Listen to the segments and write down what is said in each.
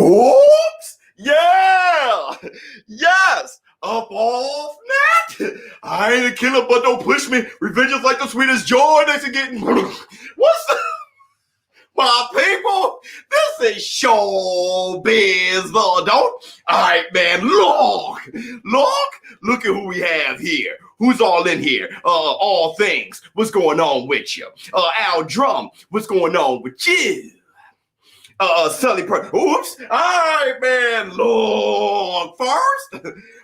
Oops! Yeah! Yes! Up off that! I ain't a killer, but don't push me. Revenge is like the sweetest joy that's getting. What's up, my people? This is ShowBizz, don't? All right, man. Look at who we have here. Who's all in here? All things. What's going on with you? Al Drum. What's going on with you? Sully Oops. All right, man. Look,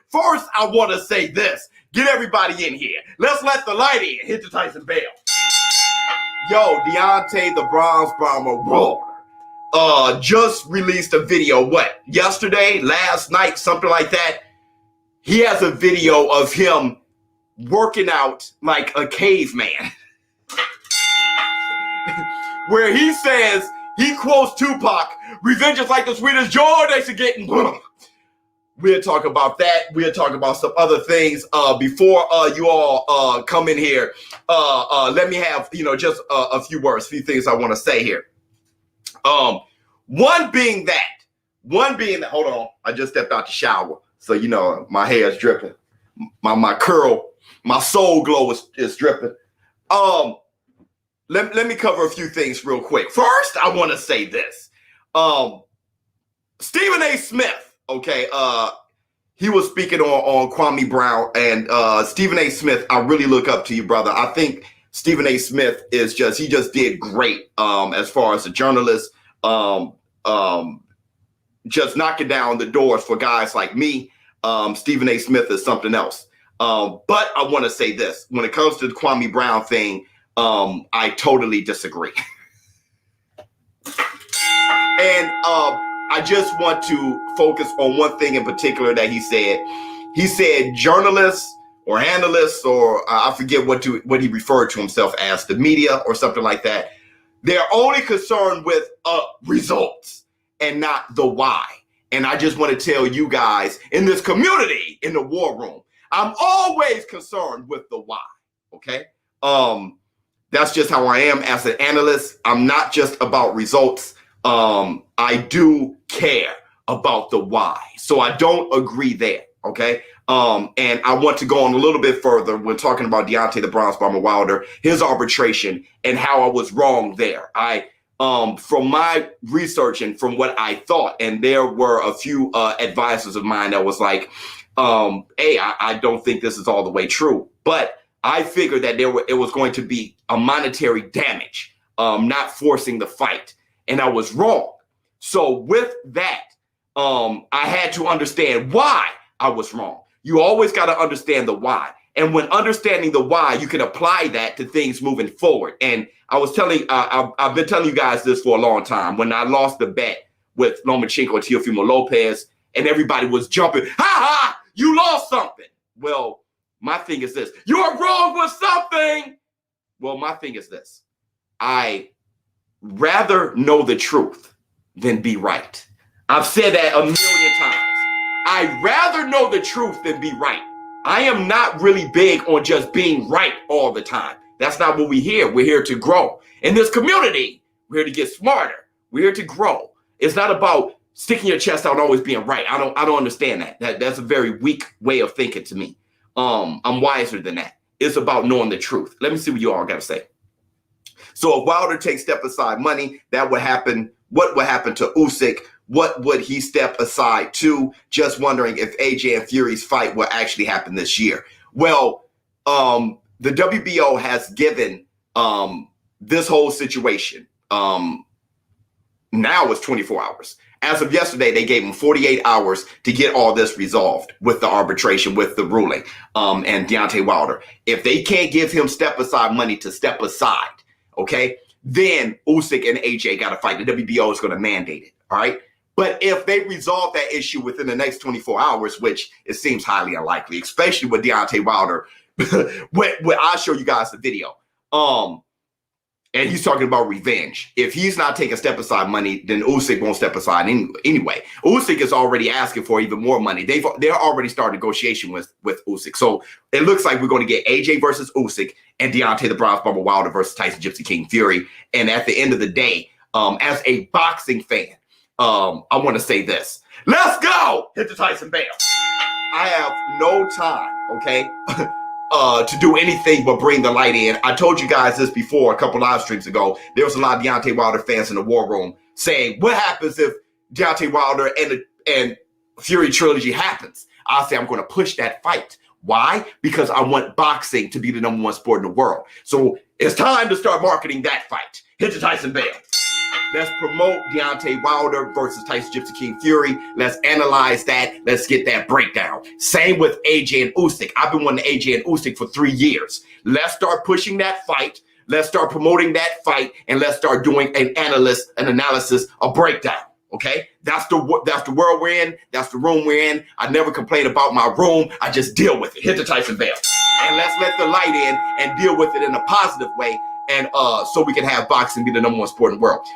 first, I want to say this. Get everybody in here. Let's let the light in. Hit the Tyson bell. Yo, Deontay the Bronze Bomber Wilder just released a video, yesterday, last night, something like that. He has a video of him working out like a caveman. Where he says, he quotes Tupac, revenge is like the sweetest joy they should get. We'll talk about that. We'll talk about some other things. Before you all come in here, let me have, just a few words, a few things I want to say here. One being that, hold on, I just stepped out the shower. So, my hair is dripping. My curl, my soul glow is dripping. Let me cover a few things real quick. First, I want to say this. Stephen A. Smith, okay, he was speaking on Kwame Brown, and Stephen A. Smith, I really look up to you, brother. I think Stephen A. Smith he just did great as far as a journalist, just knocking down the doors for guys like me. Stephen A. Smith is something else. But I want to say this. When it comes to the Kwame Brown thing, I totally disagree. And I just want to focus on one thing in particular that he said. He said journalists or analysts, or I forget what he referred to himself as, the media or something like that. They're only concerned with results and not the why. And I just want to tell you guys in this community, in the war room, I'm always concerned with the why. Okay. That's just how I am as an analyst. I'm not just about results. I do care about the why. So I don't agree there. Okay. And I want to go on a little bit further when talking about Deontay the Bronze Bomber Wilder, his arbitration, and how I was wrong there. From my research and from what I thought, and there were a few advisors of mine that was like, hey, I don't think this is all the way true. But I figured that it was going to be a monetary damage, not forcing the fight. And I was wrong. So with that, I had to understand why I was wrong. You always got to understand the why. And when understanding the why, you can apply that to things moving forward. And I've been telling you guys this for a long time. When I lost the bet with Lomachenko and Teofimo Lopez, and everybody was jumping, ha ha, you lost something. Well, my thing is this. You're wrong with something. Well, my thing is this. I rather know the truth than be right. I've said that a million times. I'd rather know the truth than be right. I am not really big on just being right all the time. That's not what we're here. We're here to grow. In this community, we're here to get smarter. We're here to grow. It's not about sticking your chest out and always being right. I don't understand that. That's a very weak way of thinking to me. I'm wiser than that. It's about knowing the truth. Let me see what you all got to say. So if Wilder takes step aside money, that would happen. What would happen to Usyk? What would he step aside to? Just wondering if AJ and Fury's fight will actually happen this year. Well, the WBO has given this whole situation, now it's 24 hours. As of yesterday, they gave him 48 hours to get all this resolved with the arbitration, with the ruling, and Deontay Wilder. If they can't give him step-aside money to step aside, okay, then Usyk and AJ got to fight. The WBO is going to mandate it, all right? But if they resolve that issue within the next 24 hours, which it seems highly unlikely, especially with Deontay Wilder, I'll show you guys the video. And he's talking about revenge. If he's not taking step-aside money, then Usyk won't step aside anyway. Usyk is already asking for even more money. They're already started negotiation with Usyk. So it looks like we're going to get AJ versus Usyk and Deontay the Bronze Bomber Wilder versus Tyson Gypsy King Fury. And at the end of the day, as a boxing fan, I want to say this. Let's go! Hit the Tyson bell. I have no time, okay, to do anything but bring the light in. I told you guys this before a couple live streams ago. There was a lot of Deontay Wilder fans in the war room saying, what happens if Deontay Wilder and Fury trilogy happens? I'll say I'm going to push that fight. Why? Because I want boxing to be the #1 sport in the world. So it's time to start marketing that fight. Hit the Tyson bell. Let's promote Deontay Wilder versus Tyson Gypsy King Fury. Let's analyze that. Let's get that breakdown. Same with AJ and Usyk. I've been wanting AJ and Usyk for 3 years. Let's start pushing that fight. Let's start promoting that fight, and let's start doing an analysis, a breakdown. Okay, that's the world we're in. That's the room we're in. I never complain about my room. I just deal with it. Hit the Tyson bell, and let's let the light in and deal with it in a positive way. And so we can have boxing be the #1 sport in the world,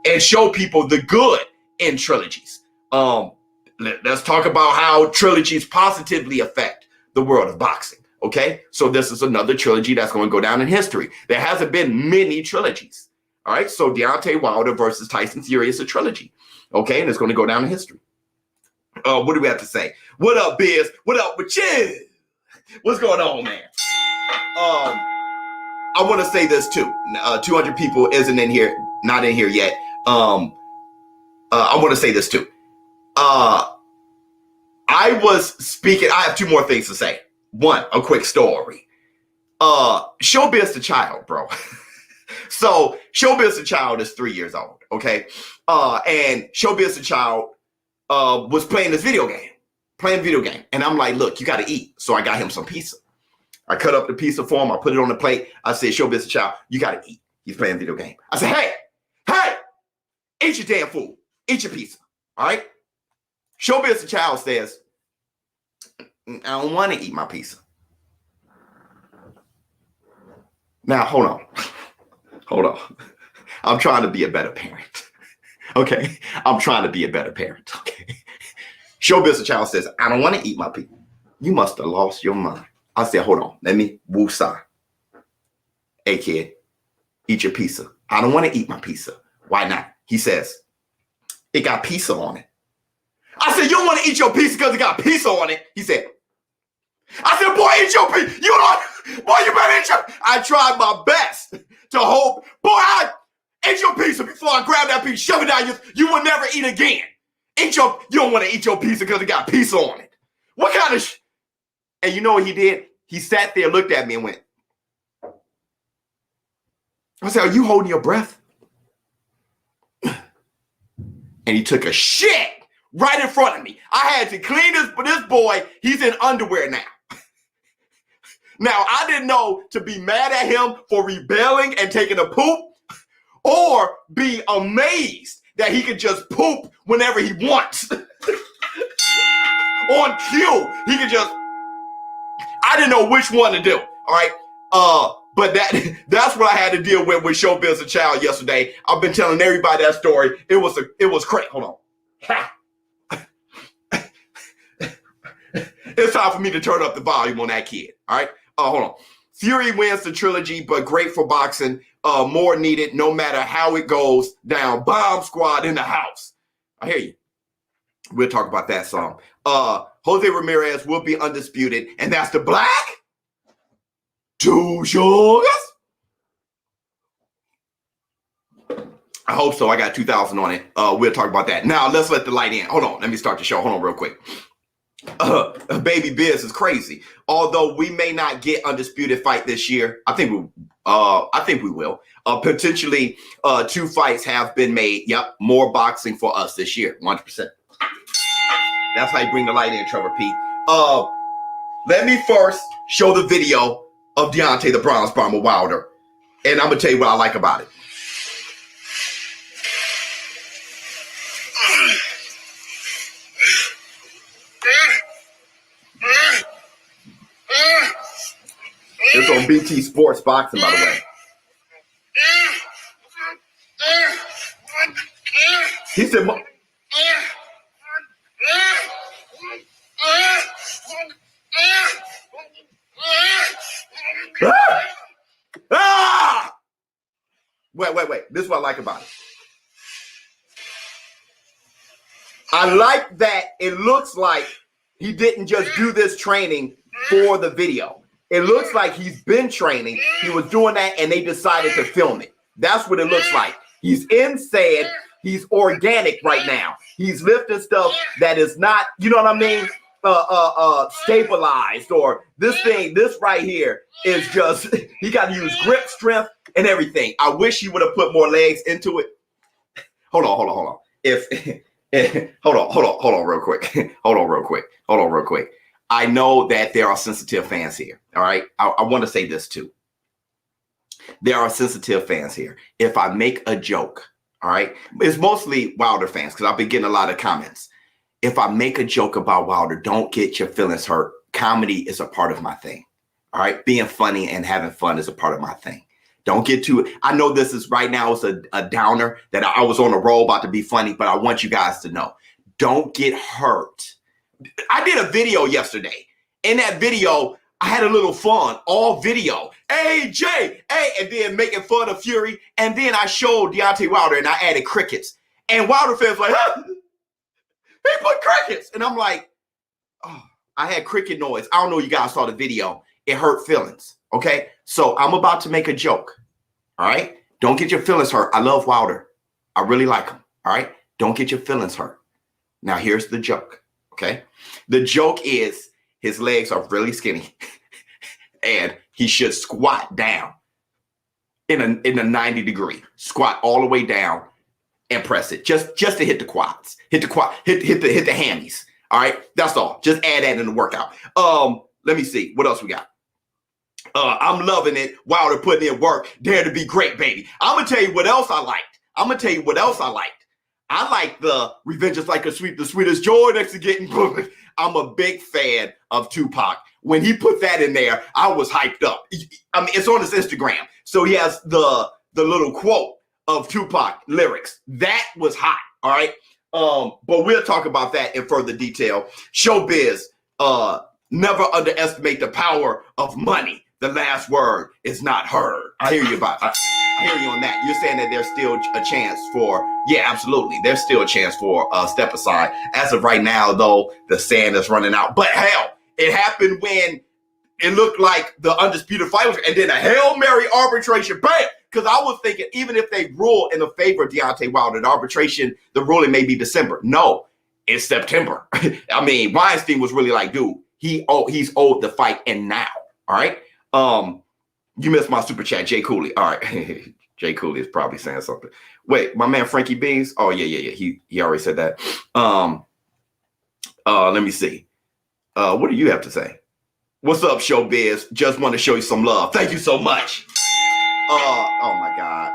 and show people the good in trilogies. Let's talk about how trilogies positively affect the world of boxing. Okay, so this is another trilogy that's going to go down in history. There hasn't been many trilogies. All right, so Deontay Wilder versus Tyson Fury is a trilogy. Okay, and it's going to go down in history. What do we have to say? What up, Biz? What up with you? What's going on, man? I want to say this too. 200 people isn't in here, not in here yet. I want to say this too. I was speaking. I have 2 more things to say. One, a quick story. ShowBizz the child, bro. So ShowBizz the child is 3 years old. Okay, and ShowBizz the child was playing this video game, and I'm like, look, you got to eat. So I got him some pizza. I cut up the pizza for him. I put it on the plate. I said, ShowBizz the child, you got to eat. He's playing a video game. I said, hey, eat your damn food. Eat your pizza. All right. ShowBizz the child says, I don't want to eat my pizza. Now, hold on. I'm trying to be a better parent. Okay. I'm trying to be a better parent. Okay. ShowBizz the child says, I don't want to eat my pizza. You must have lost your mind. I said, hold on. Let me woosah. Hey, kid, eat your pizza. I don't want to eat my pizza. Why not? He says, it got pizza on it. I said, you don't want to eat your pizza because it got pizza on it. He said, I said, boy, eat your pizza. You better eat your. I tried my best to hope. Boy, I ate your pizza before I grabbed that pizza, shove it down. You will never eat again. You don't want to eat your pizza because it got pizza on it. What kind of And you know what he did? He sat there, looked at me and went. I said, are you holding your breath? And he took a shit right in front of me. I had to clean this boy. He's in underwear now. Now, I didn't know to be mad at him for rebelling and taking a poop or be amazed that he could just poop whenever he wants. On cue, he could just. I didn't know which one to do. All right. But that's what I had to deal with ShowBizz the child yesterday. I've been telling everybody that story. It was crazy. Hold on. It's time for me to turn up the volume on that kid. All right. Hold on. Fury wins the trilogy, but great for boxing. More needed, no matter how it goes down. Bomb squad in the house. I hear you. We'll talk about that some. Jose Ramirez will be undisputed, and that's the black 2 Sugars. I hope so. I got 2,000 on it. We'll talk about that. Now, let's let the light in. Hold on. Let me start the show. Hold on real quick. Baby Biz is crazy. Although we may not get undisputed fight this year, I think we will. Potentially, 2 fights have been made. Yep, more boxing for us this year, 100%. That's how you bring the light in, Trevor P. Let me first show the video of Deontay the Bronze Bomber Wilder, and I'm gonna tell you what I like about it. It's on BT Sports Boxing, by the way. He said, Wait. This is what I like about it. I like that it looks like he didn't just do this training for the video. It looks like he's been training. He was doing that and they decided to film it. That's what it looks like. He's insane. He's organic right now. He's lifting stuff that is not, you know what I mean? Stabilized, or this right here is just, he got to use grip strength and everything. I wish he would have put more legs into it. Hold on. Hold on real quick. I know that there are sensitive fans here. All right. I want to say this too. There are sensitive fans here. If I make a joke, all right, it's mostly Wilder fans because I've been getting a lot of comments. If I make a joke about Wilder, don't get your feelings hurt. Comedy is a part of my thing. All right. Being funny and having fun is a part of my thing. Don't get too, I know this is right now, it's a downer that I was on a roll about to be funny, but I want you guys to know, don't get hurt. I did a video yesterday. In that video, I had a little fun, all video. Hey, Jay, hey, and then making fun of Fury. And then I showed Deontay Wilder and I added crickets. And Wilder fans like, huh? He put crickets. And I'm like, oh, I had cricket noise. I don't know if you guys saw the video. It hurt feelings. Okay. So I'm about to make a joke. All right. Don't get your feelings hurt. I love Wilder. I really like him. All right. Don't get your feelings hurt. Now here's the joke. Okay. The joke is his legs are really skinny and he should squat down in a 90 degree, squat all the way down and press it just to hit the quads, hit the hammies. All right. That's all. Just add that in the workout. Let me see what else we got. I'm loving it. Wilder putting in work. Dare to be great, baby. I'm going to tell you what else I liked. I like the revenge is like the sweetest joy next to getting booked. I'm a big fan of Tupac. When he put that in there, I was hyped up. I mean, it's on his Instagram. So he has the little quote of Tupac lyrics. That was hot. All right. But we'll talk about that in further detail. ShowBizz, never underestimate the power of money. The last word is not heard. I hear you I hear you on that. You're saying that there's still a chance for, yeah, absolutely. There's still a chance for a step aside. As of right now, though, the sand is running out. But hell, it happened when it looked like the undisputed fight was, and then a Hail Mary arbitration, bam! Because I was thinking, even if they rule in the favor of Deontay Wilder, the arbitration, the ruling may be December. No, it's September. I mean, Weinstein was really like, dude, he's owed the fight, and now, all right? You missed my super chat, Jay Cooley. All right. Jay Cooley is probably saying something. Wait, my man Frankie Beans. Oh, yeah. He already said that. Let me see. What do you have to say? What's up, ShowBizz? Just want to show you some love. Thank you so much. Oh my God.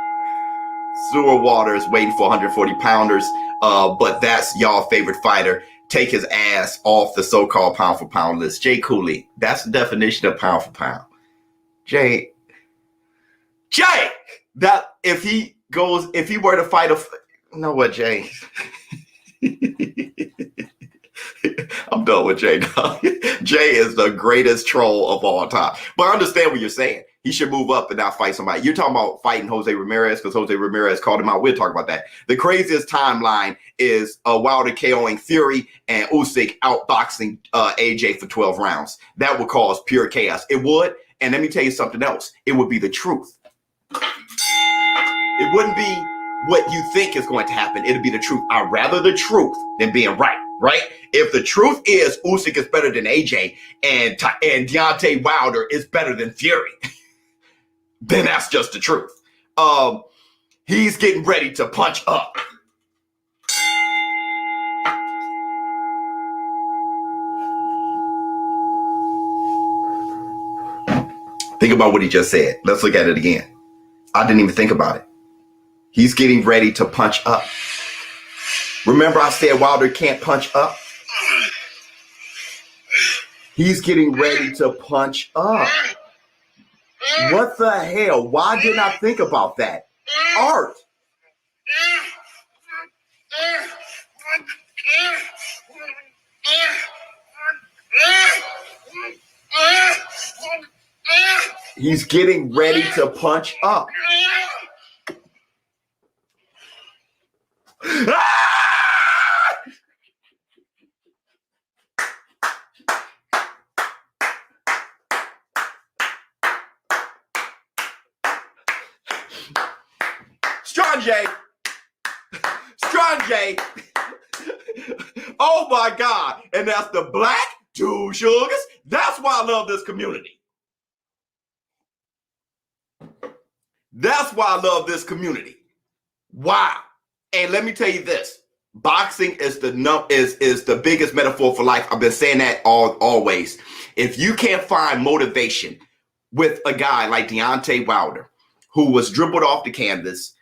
Sewer Water is waiting for 140 pounders. But that's y'all favorite fighter. Take his ass off the so-called pound for pound list. Jay Cooley. That's the definition of pound for pound. Jay, that if he were to fight you know what, Jay? I'm done with Jay now. Jay is the greatest troll of all time. But I understand what you're saying. He should move up and not fight somebody. You're talking about fighting Jose Ramirez because Jose Ramirez called him out. We'll talk about that. The craziest timeline is Wilder KOing Fury and Usyk outboxing AJ for 12 rounds. That would cause pure chaos. It would. And let me tell you something else. It would be the truth. It wouldn't be what you think is going to happen. It'd be the truth. I'd rather the truth than being right? If the truth is Usyk is better than AJ and Deontay Wilder is better than Fury, then that's just the truth. He's getting ready to punch up. Think about what he just said. Let's look at it again. I didn't even think about it. He's getting ready to punch up. Remember I said Wilder can't punch up? He's getting ready to punch up. What the hell? Why didn't I think about that? Art. He's getting ready to punch up. Strange. Strange. Oh my God. And that's the Black Two Sugars. That's why I love this community. That's why I love this community. Wow. And let me tell you this. Boxing is the biggest metaphor for life. I've been saying that always. If you can't find motivation with a guy like Deontay Wilder, who was dribbled off the canvas,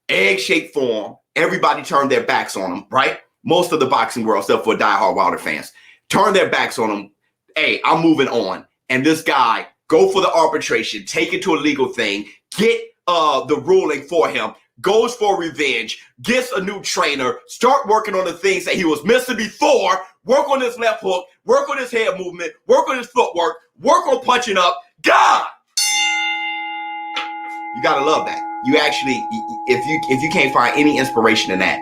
egg-shaped form, everybody turned their backs on him, right? Most of the boxing world, except for diehard Wilder fans, turn their backs on him. Hey, I'm moving on. And this guy, go for the arbitration, take it to a legal thing, get the ruling for him, goes for revenge, gets a new trainer, start working on the things that he was missing before, work on his left hook, work on his head movement, work on his footwork, work on punching up. God! You gotta love that. You actually, if you can't find any inspiration in that.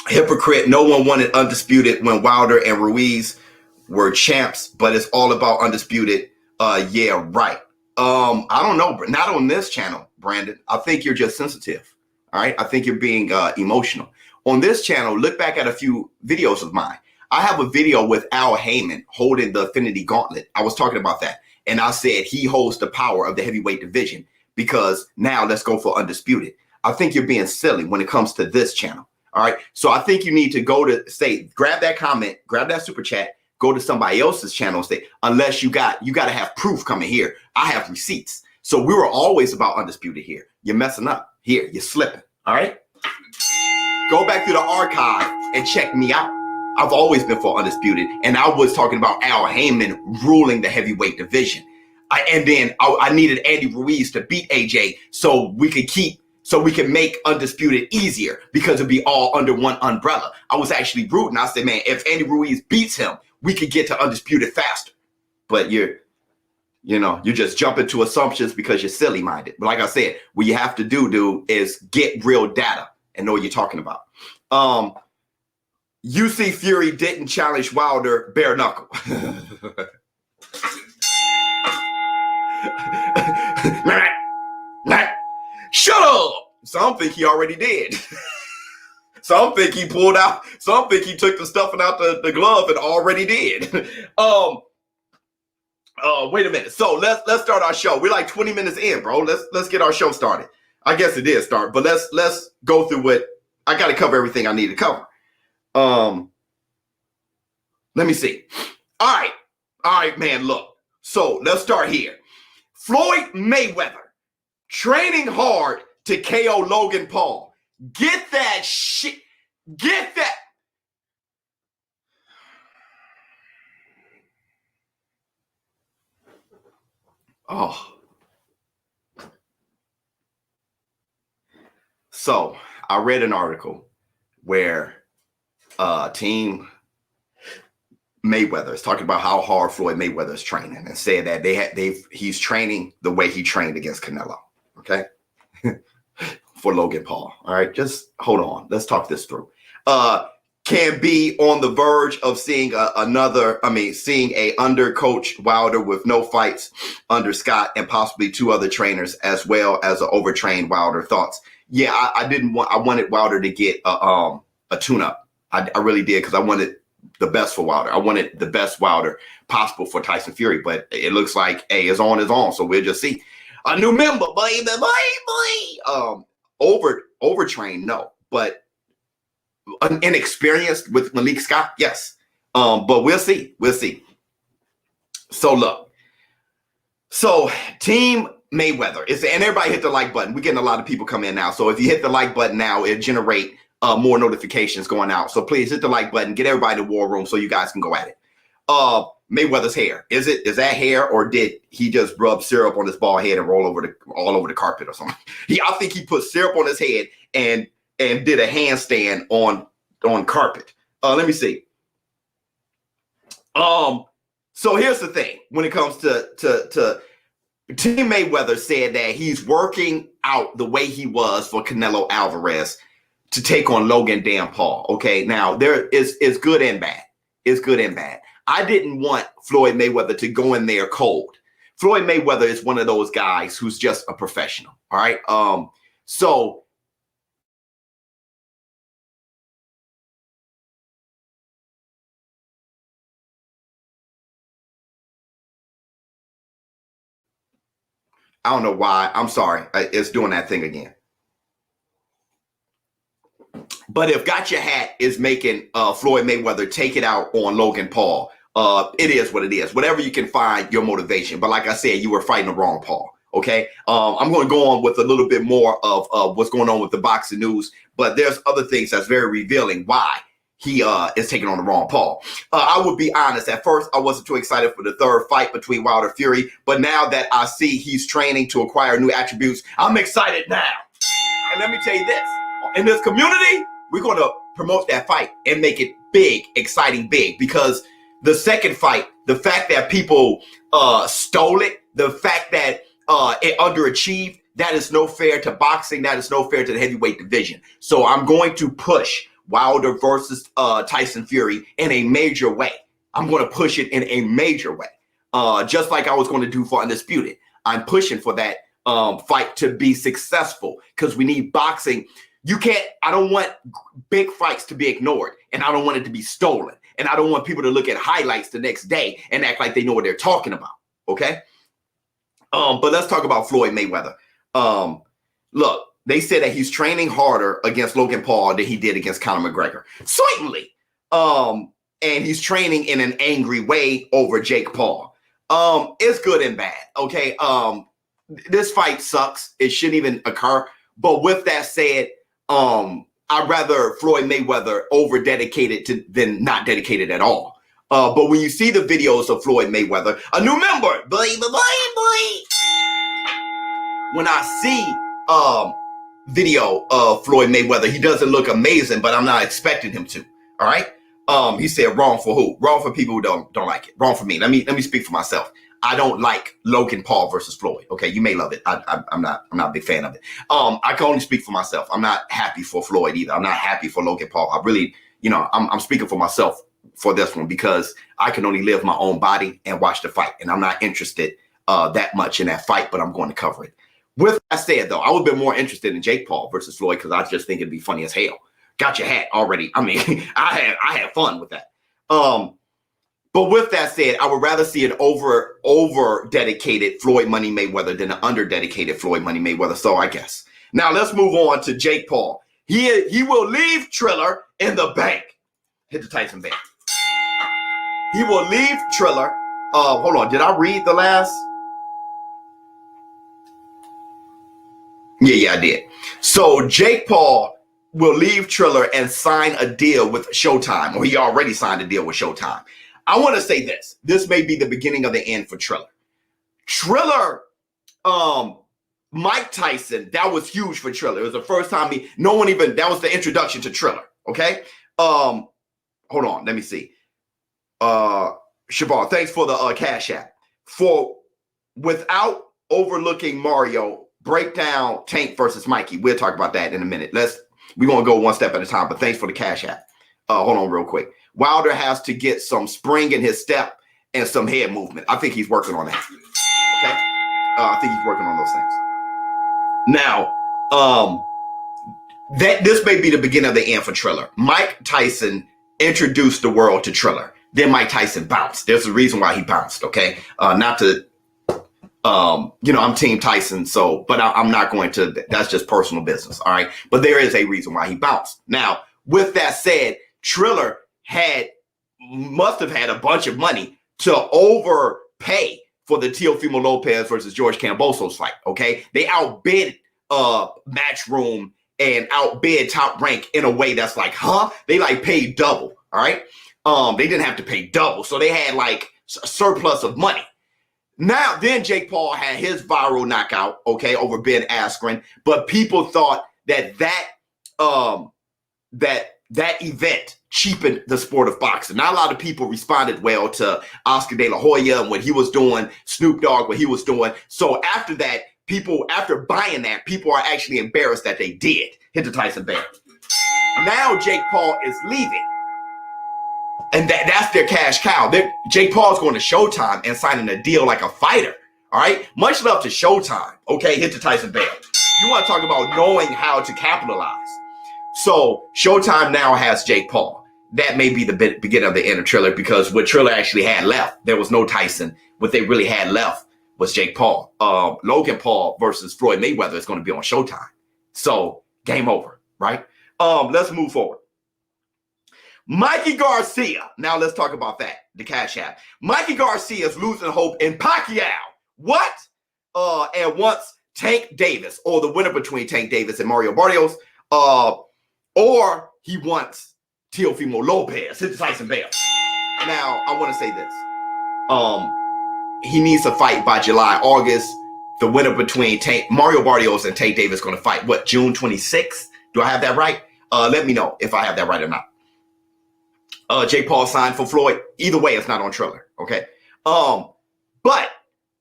Hypocrite, no one wanted Undisputed when Wilder and Ruiz were champs, but it's all about Undisputed. Yeah, right. I don't know, but not on this channel, Brandon. I think you're just sensitive. All right. I think you're being emotional. On this channel, look back at a few videos of mine. I have a video with Al Heyman holding the Affinity Gauntlet. I was talking about that. And I said he holds the power of the heavyweight division because now let's go for Undisputed. I think you're being silly when it comes to this channel. All right. So I think you need to go to grab that comment, grab that super chat, go to somebody else's channel and say, unless you got to have proof coming here. I have receipts. So we were always about Undisputed here. You're messing up here. You're slipping. All right. Go back through the archive and check me out. I've always been for Undisputed. And I was talking about Al Heyman ruling the heavyweight division. And then I needed Andy Ruiz to beat AJ so we could make Undisputed easier because it'd be all under one umbrella. I was actually rooting. I said, man, if Andy Ruiz beats him, we could get to Undisputed faster. But you're just jumping to assumptions because you're silly minded. But like I said, what you have to do is get real data and know what you're talking about. UC Fury didn't challenge Wilder bare knuckle. Shut up. Some think he already did. Some think he pulled out. Some think he took the stuffing out the glove and already did. Wait a minute. So let's start our show. We're like 20 minutes in, bro. Let's get our show started. I guess it did start, but let's go through what I got to cover. Everything I need to cover. Let me see. All right, man. Look. So let's start here. Floyd Mayweather training hard to KO Logan Paul. Get that shit. Get that. Oh. So I read an article where Team Mayweather is talking about how hard Floyd Mayweather is training and said that he's training the way he trained against Canelo. Okay. For Logan Paul. All right. Just hold on. Let's talk this through. Can be on the verge of seeing seeing a undercoached Wilder with no fights under Scott and possibly two other trainers as well as an overtrained Wilder. Thoughts? Yeah, I wanted Wilder to get a tune-up. I really did because I wanted the best for Wilder. I wanted the best Wilder possible for Tyson Fury, but it looks like is on. So we'll just see. A new member, baby. Overtrained, no, but inexperienced with Malik Scott, yes. But we'll see. So look. So Team Mayweather and everybody hit the like button. We're getting a lot of people come in now. So if you hit the like button now, it'll generate more notifications going out. So please hit the like button, get everybody to War Room so you guys can go at it. Mayweather's hair. Is that hair, or did he just rub syrup on his bald head and roll all over the carpet or something? I think he put syrup on his head and did a handstand on carpet. Let me see. So here's the thing. When it comes to Team Mayweather said that he's working out the way he was for Canelo Alvarez to take on Logan Dan Paul. Okay, now it's good and bad. It's good and bad. I didn't want Floyd Mayweather to go in there cold. Floyd Mayweather is one of those guys who's just a professional. All right. So I don't know why. I'm sorry. It's doing that thing again. But if Got Your Hat is making Floyd Mayweather take it out on Logan Paul, it is what it is. Whatever you can find your motivation. But like I said, you were fighting the wrong Paul. Okay. I'm going to go on with a little bit more of what's going on with the boxing news. But there's other things that's very revealing why he is taking on the wrong Paul. I would be honest. At first, I wasn't too excited for the third fight between Wilder and Fury. But now that I see he's training to acquire new attributes, I'm excited now. And let me tell you this. In this community, we're going to promote that fight and make it big, exciting, big. Because the second fight, the fact that people stole it, the fact that it underachieved, that is no fair to boxing. That is no fair to the heavyweight division. So I'm going to push Wilder versus Tyson Fury in a major way. I'm going to push it in a major way. Just like I was going to do for Undisputed. I'm pushing for that fight to be successful because we need boxing. I don't want big fights to be ignored, and I don't want it to be stolen. And I don't want people to look at highlights the next day and act like they know what they're talking about. Okay. But let's talk about Floyd Mayweather. Look, they said that he's training harder against Logan Paul than he did against Conor McGregor. Certainly. And he's training in an angry way over Jake Paul. It's good and bad. Okay. This fight sucks. It shouldn't even occur. But with that said, I'd rather Floyd Mayweather over dedicated than not dedicated at all. But when you see the videos of Floyd Mayweather, a new member, boy. When I see video of Floyd Mayweather, he doesn't look amazing, but I'm not expecting him to. All right. He said wrong for who? Wrong for people who don't like it. Wrong for me. Let me speak for myself. I don't like Logan Paul versus Floyd. Okay, you may love it. I'm not a big fan of it. I can only speak for myself. I'm not happy for Floyd either. I'm not happy for Logan Paul. I really, I'm speaking for myself for this one because I can only live my own body and watch the fight, and I'm not interested that much in that fight, but I'm going to cover it. With that said, though, I would have been more interested in Jake Paul versus Floyd because I just think it'd be funny as hell. Got Your Hat already. I mean, I had fun with that. But with that said, I would rather see an over dedicated Floyd Money Mayweather than an under dedicated Floyd Money Mayweather. So I guess. Now let's move on to Jake Paul. He will leave Triller in the bank. Hit the Tyson bank. He will leave Triller. Hold on. Did I read the last? Yeah, I did. So Jake Paul will leave Triller and sign a deal with Showtime, or he already signed a deal with Showtime. I want to say this. This may be the beginning of the end for Triller. Triller, Mike Tyson, that was huge for Triller. It was the first time that was the introduction to Triller. Okay. Hold on. Let me see. Shabar, thanks for the Cash App. Without overlooking Mario, break down Tank versus Mikey. We'll talk about that in a minute. We're going to go one step at a time, but thanks for the Cash App. Hold on real quick. Wilder has to get some spring in his step and some head movement. I think he's working on that. Okay? I think he's working on those things. Now, this may be the beginning of the end for Triller. Mike Tyson introduced the world to Triller. Then Mike Tyson bounced. There's a reason why he bounced, okay? Not to, I'm Team Tyson, but I'm not going to, that's just personal business, all right? But there is a reason why he bounced. Now, with that said, Triller must have had a bunch of money to overpay for the Teofimo Lopez versus George Kambosos fight. Okay, they outbid Matchroom and outbid Top Rank in a way that's like, they like paid double. All right, they didn't have to pay double, so they had like a surplus of money. Now, then Jake Paul had his viral knockout, okay, over Ben Askren, but people thought that event cheapened the sport of boxing. Not a lot of people responded well to Oscar De La Hoya and what he was doing, Snoop Dogg, what he was doing. So after that, after buying that, people are actually embarrassed that they did hit the Tyson Bear. Now Jake Paul is leaving. And that's their cash cow. Jake Paul's going to Showtime and signing a deal like a fighter. All right. Much love to Showtime. Okay. Hit the Tyson Bear. You want to talk about knowing how to capitalize. So Showtime now has Jake Paul. That may be the beginning of the end of Triller, because what Triller actually had left, there was no Tyson. What they really had left was Jake Paul. Logan Paul versus Floyd Mayweather is going to be on Showtime. So game over, right? Let's move forward. Mikey Garcia. Now let's talk about that, the Cash App. Mikey Garcia is losing hope in Pacquiao. What? And wants Tank Davis, or the winner between Tank Davis and Mario Barrios, or he wants Teofimo Lopez, hit Tyson Bell. Now, I want to say this. He needs to fight by July, August. The winner between Mario Barrios and Tank Davis is going to fight, what, June 26th? Do I have that right? Let me know if I have that right or not. Jake Paul signed for Floyd. Either way, it's not on Triller, okay? But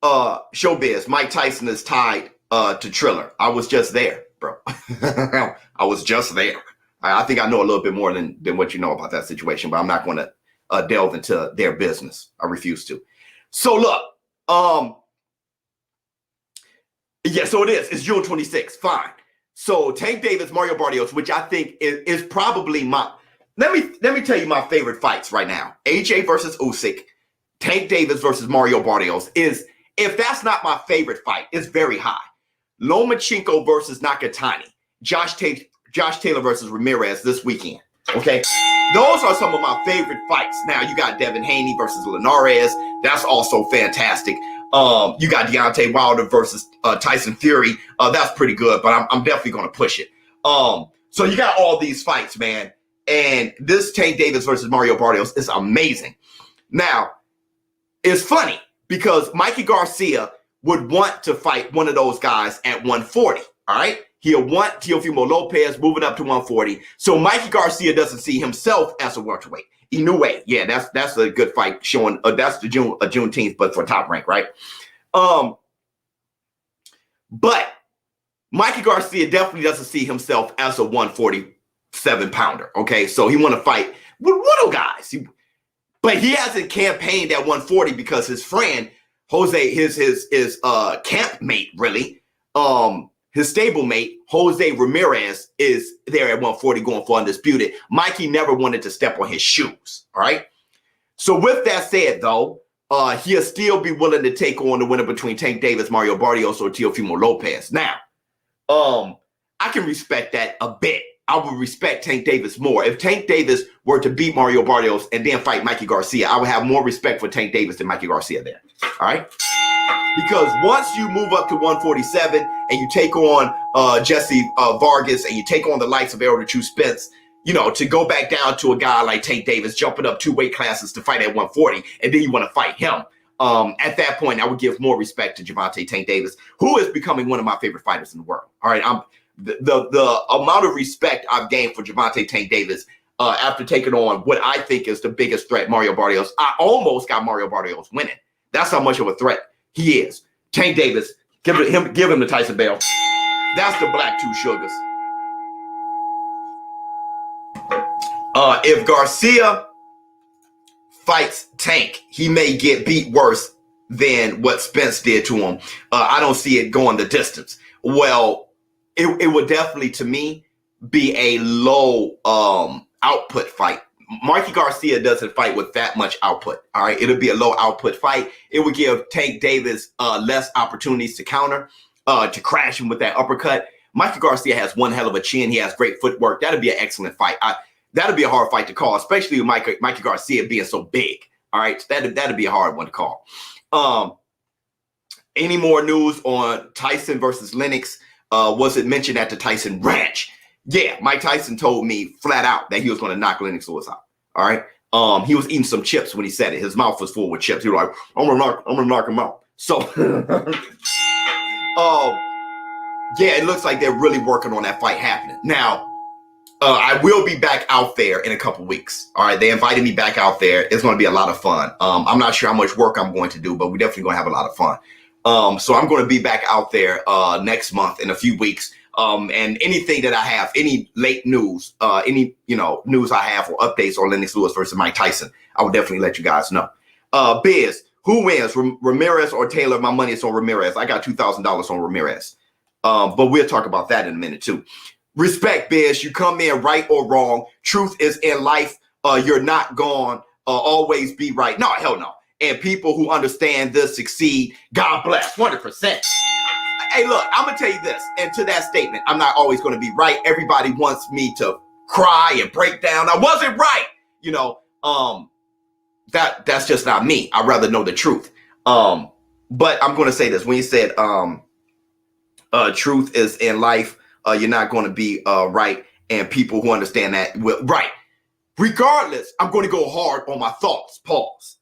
ShowBizz, Mike Tyson is tied to Triller. I was just there, bro. I was just there. I think I know a little bit more than what you know about that situation, but I'm not going to delve into their business. I refuse to. So look, yeah, so it is. It's June 26th. Fine. So Tank Davis, Mario Barrios, which I think is probably my. Let me tell you my favorite fights right now. AJ versus Usyk, Tank Davis versus Mario Barrios is, if that's not my favorite fight, it's very high. Lomachenko versus Nakatani, Josh Taylor versus Ramirez this weekend. Okay, those are some of my favorite fights. Now you got Devin Haney versus Linares. That's also fantastic. You got Deontay Wilder versus Tyson Fury. That's pretty good, but I'm definitely going to push it. So you got all these fights, man. And this Tank Davis versus Mario Barrios is amazing. Now, it's funny because Mikey Garcia would want to fight one of those guys at 140, all right? He'll want Teofimo Lopez moving up to 140. So Mikey Garcia doesn't see himself as a welterweight. Inoue, yeah, that's a good fight showing. That's the Juneteenth, but for Top Rank, right? But Mikey Garcia definitely doesn't see himself as a 147 pounder. Okay, so he want to fight with little guys, but he hasn't campaigned at 140 because his friend Jose, his camp mate, really, his stablemate Jose Ramirez is there at 140 going for undisputed. Mikey never wanted to step on his shoes. All right. So with that said, though, he'll still be willing to take on the winner between Tank Davis, Mario Barrios, or Teofimo Lopez. Now, I can respect that a bit. I would respect Tank Davis more. If Tank Davis were to beat Mario Barrios and then fight Mikey Garcia, I would have more respect for Tank Davis than Mikey Garcia there. All right? Because once you move up to 147 and you take on Jesse Vargas and you take on the likes of Errol the True Spence, you know, to go back down to a guy like Tank Davis, jumping up 2 weight classes to fight at 140, and then you want to fight him. At that point, I would give more respect to Gervonta Tank Davis, who is becoming one of my favorite fighters in the world. All right, the amount of respect I've gained for Gervonta Tank Davis after taking on what I think is the biggest threat, Mario Barrios. I almost got Mario Barrios winning. That's how much of a threat he is. Tank Davis, give him the Tyson Bell. That's the Black Two Sugars. If Garcia fights Tank, he may get beat worse than what Spence did to him. I don't see it going the distance. Well, it would definitely, to me, be a low output fight. Mikey Garcia doesn't fight with that much output. All right, it'll be a low output fight. It would give Tank Davis less opportunities to counter, to crash him with that uppercut. Mikey Garcia has one hell of a chin. He has great footwork. That'd be an excellent fight. That'd be a hard fight to call, especially with Mikey Garcia being so big. All right, that'd be a hard one to call. Any more news on Tyson versus Lennox? Was it mentioned at the Tyson Ranch? Yeah, Mike Tyson told me flat out that he was going to knock Lennox Lewis out. All right. He was eating some chips when he said it. His mouth was full with chips. He was like, I'm gonna knock him out. So yeah, it looks like they're really working on that fight happening. Now, I will be back out there in a couple weeks. All right. They invited me back out there. It's going to be a lot of fun. I'm not sure how much work I'm going to do, but we're definitely going to have a lot of fun. So I'm going to be back out there next month in a few weeks. And anything that I have, any late news, any news I have or updates on Lennox Lewis versus Mike Tyson, I will definitely let you guys know. Biz, who wins, Ramirez or Taylor? My money is on Ramirez. I got $2,000 on Ramirez. But we'll talk about that in a minute too. Respect, Biz. You come in right or wrong. Truth is in life. You're not gonna always be right. No, hell no. And people who understand this succeed. God bless. 100%. Hey, look, I'm gonna tell you this. And to that statement, I'm not always gonna be right. Everybody wants me to cry and break down. I wasn't right. You know, that's just not me. I'd rather know the truth. But I'm gonna say this. When you said truth is in life, you're not gonna be right. And people who understand that will right. Regardless, I'm going to go hard on my thoughts. Pause.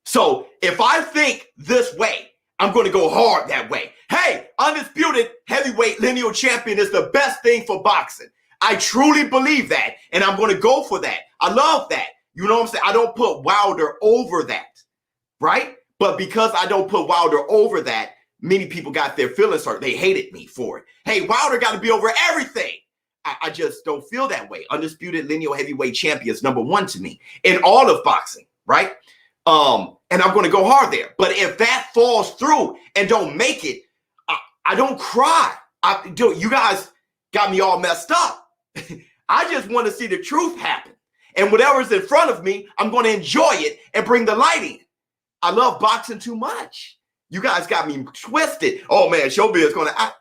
So if I think this way, I'm going to go hard that way. Hey, undisputed heavyweight lineal champion is the best thing for boxing. I truly believe that, and I'm going to go for that. I love that. You know what I'm saying? I don't put Wilder over that, right? But because I don't put Wilder over that, many people got their feelings hurt. They hated me for it. Hey, Wilder got to be over everything. I just don't feel that way. Undisputed lineal heavyweight champion is number one to me in all of boxing, right? And I'm going to go hard there. But if that falls through and don't make it, I don't cry. You guys got me all messed up. I just want to see the truth happen. And whatever's in front of me, I'm going to enjoy it and bring the light in. I love boxing too much. You guys got me twisted. Oh, man, ShowBizz is going to...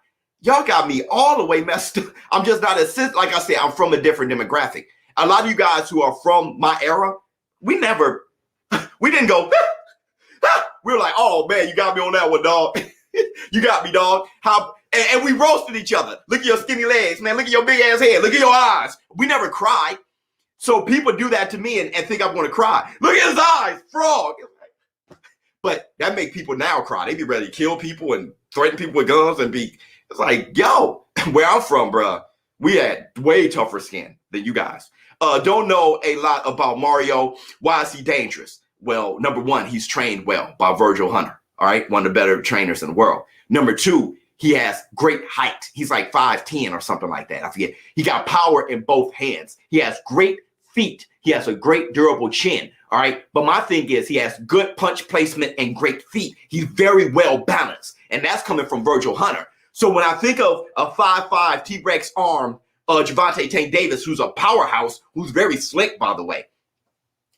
Y'all got me all the way messed up. I'm just not like I said, I'm from a different demographic. A lot of you guys who are from my era, we didn't go, we were like, oh man, you got me on that one, dog. You got me, dog. And we roasted each other. Look at your skinny legs, man. Look at your big ass head. Look at your eyes. We never cried. So people do that to me and think I'm going to cry. Look at his eyes, frog. But that make people now cry. They be ready to kill people and threaten people with guns and be... It's like, yo, where I'm from, bruh, we had way tougher skin than you guys. Don't know a lot about Mario. Why is he dangerous? Well, number one, he's trained well by Virgil Hunter. All right, one of the better trainers in the world. Number two, he has great height. He's like 5'10" or something like that. I forget. He got power in both hands. He has great feet. He has a great durable chin. All right. But my thing is he has good punch placement and great feet. He's very well balanced. And that's coming from Virgil Hunter. So when I think of a 5'5" T-Rex arm, Gervonta Tank Davis, who's a powerhouse, who's very slick, by the way.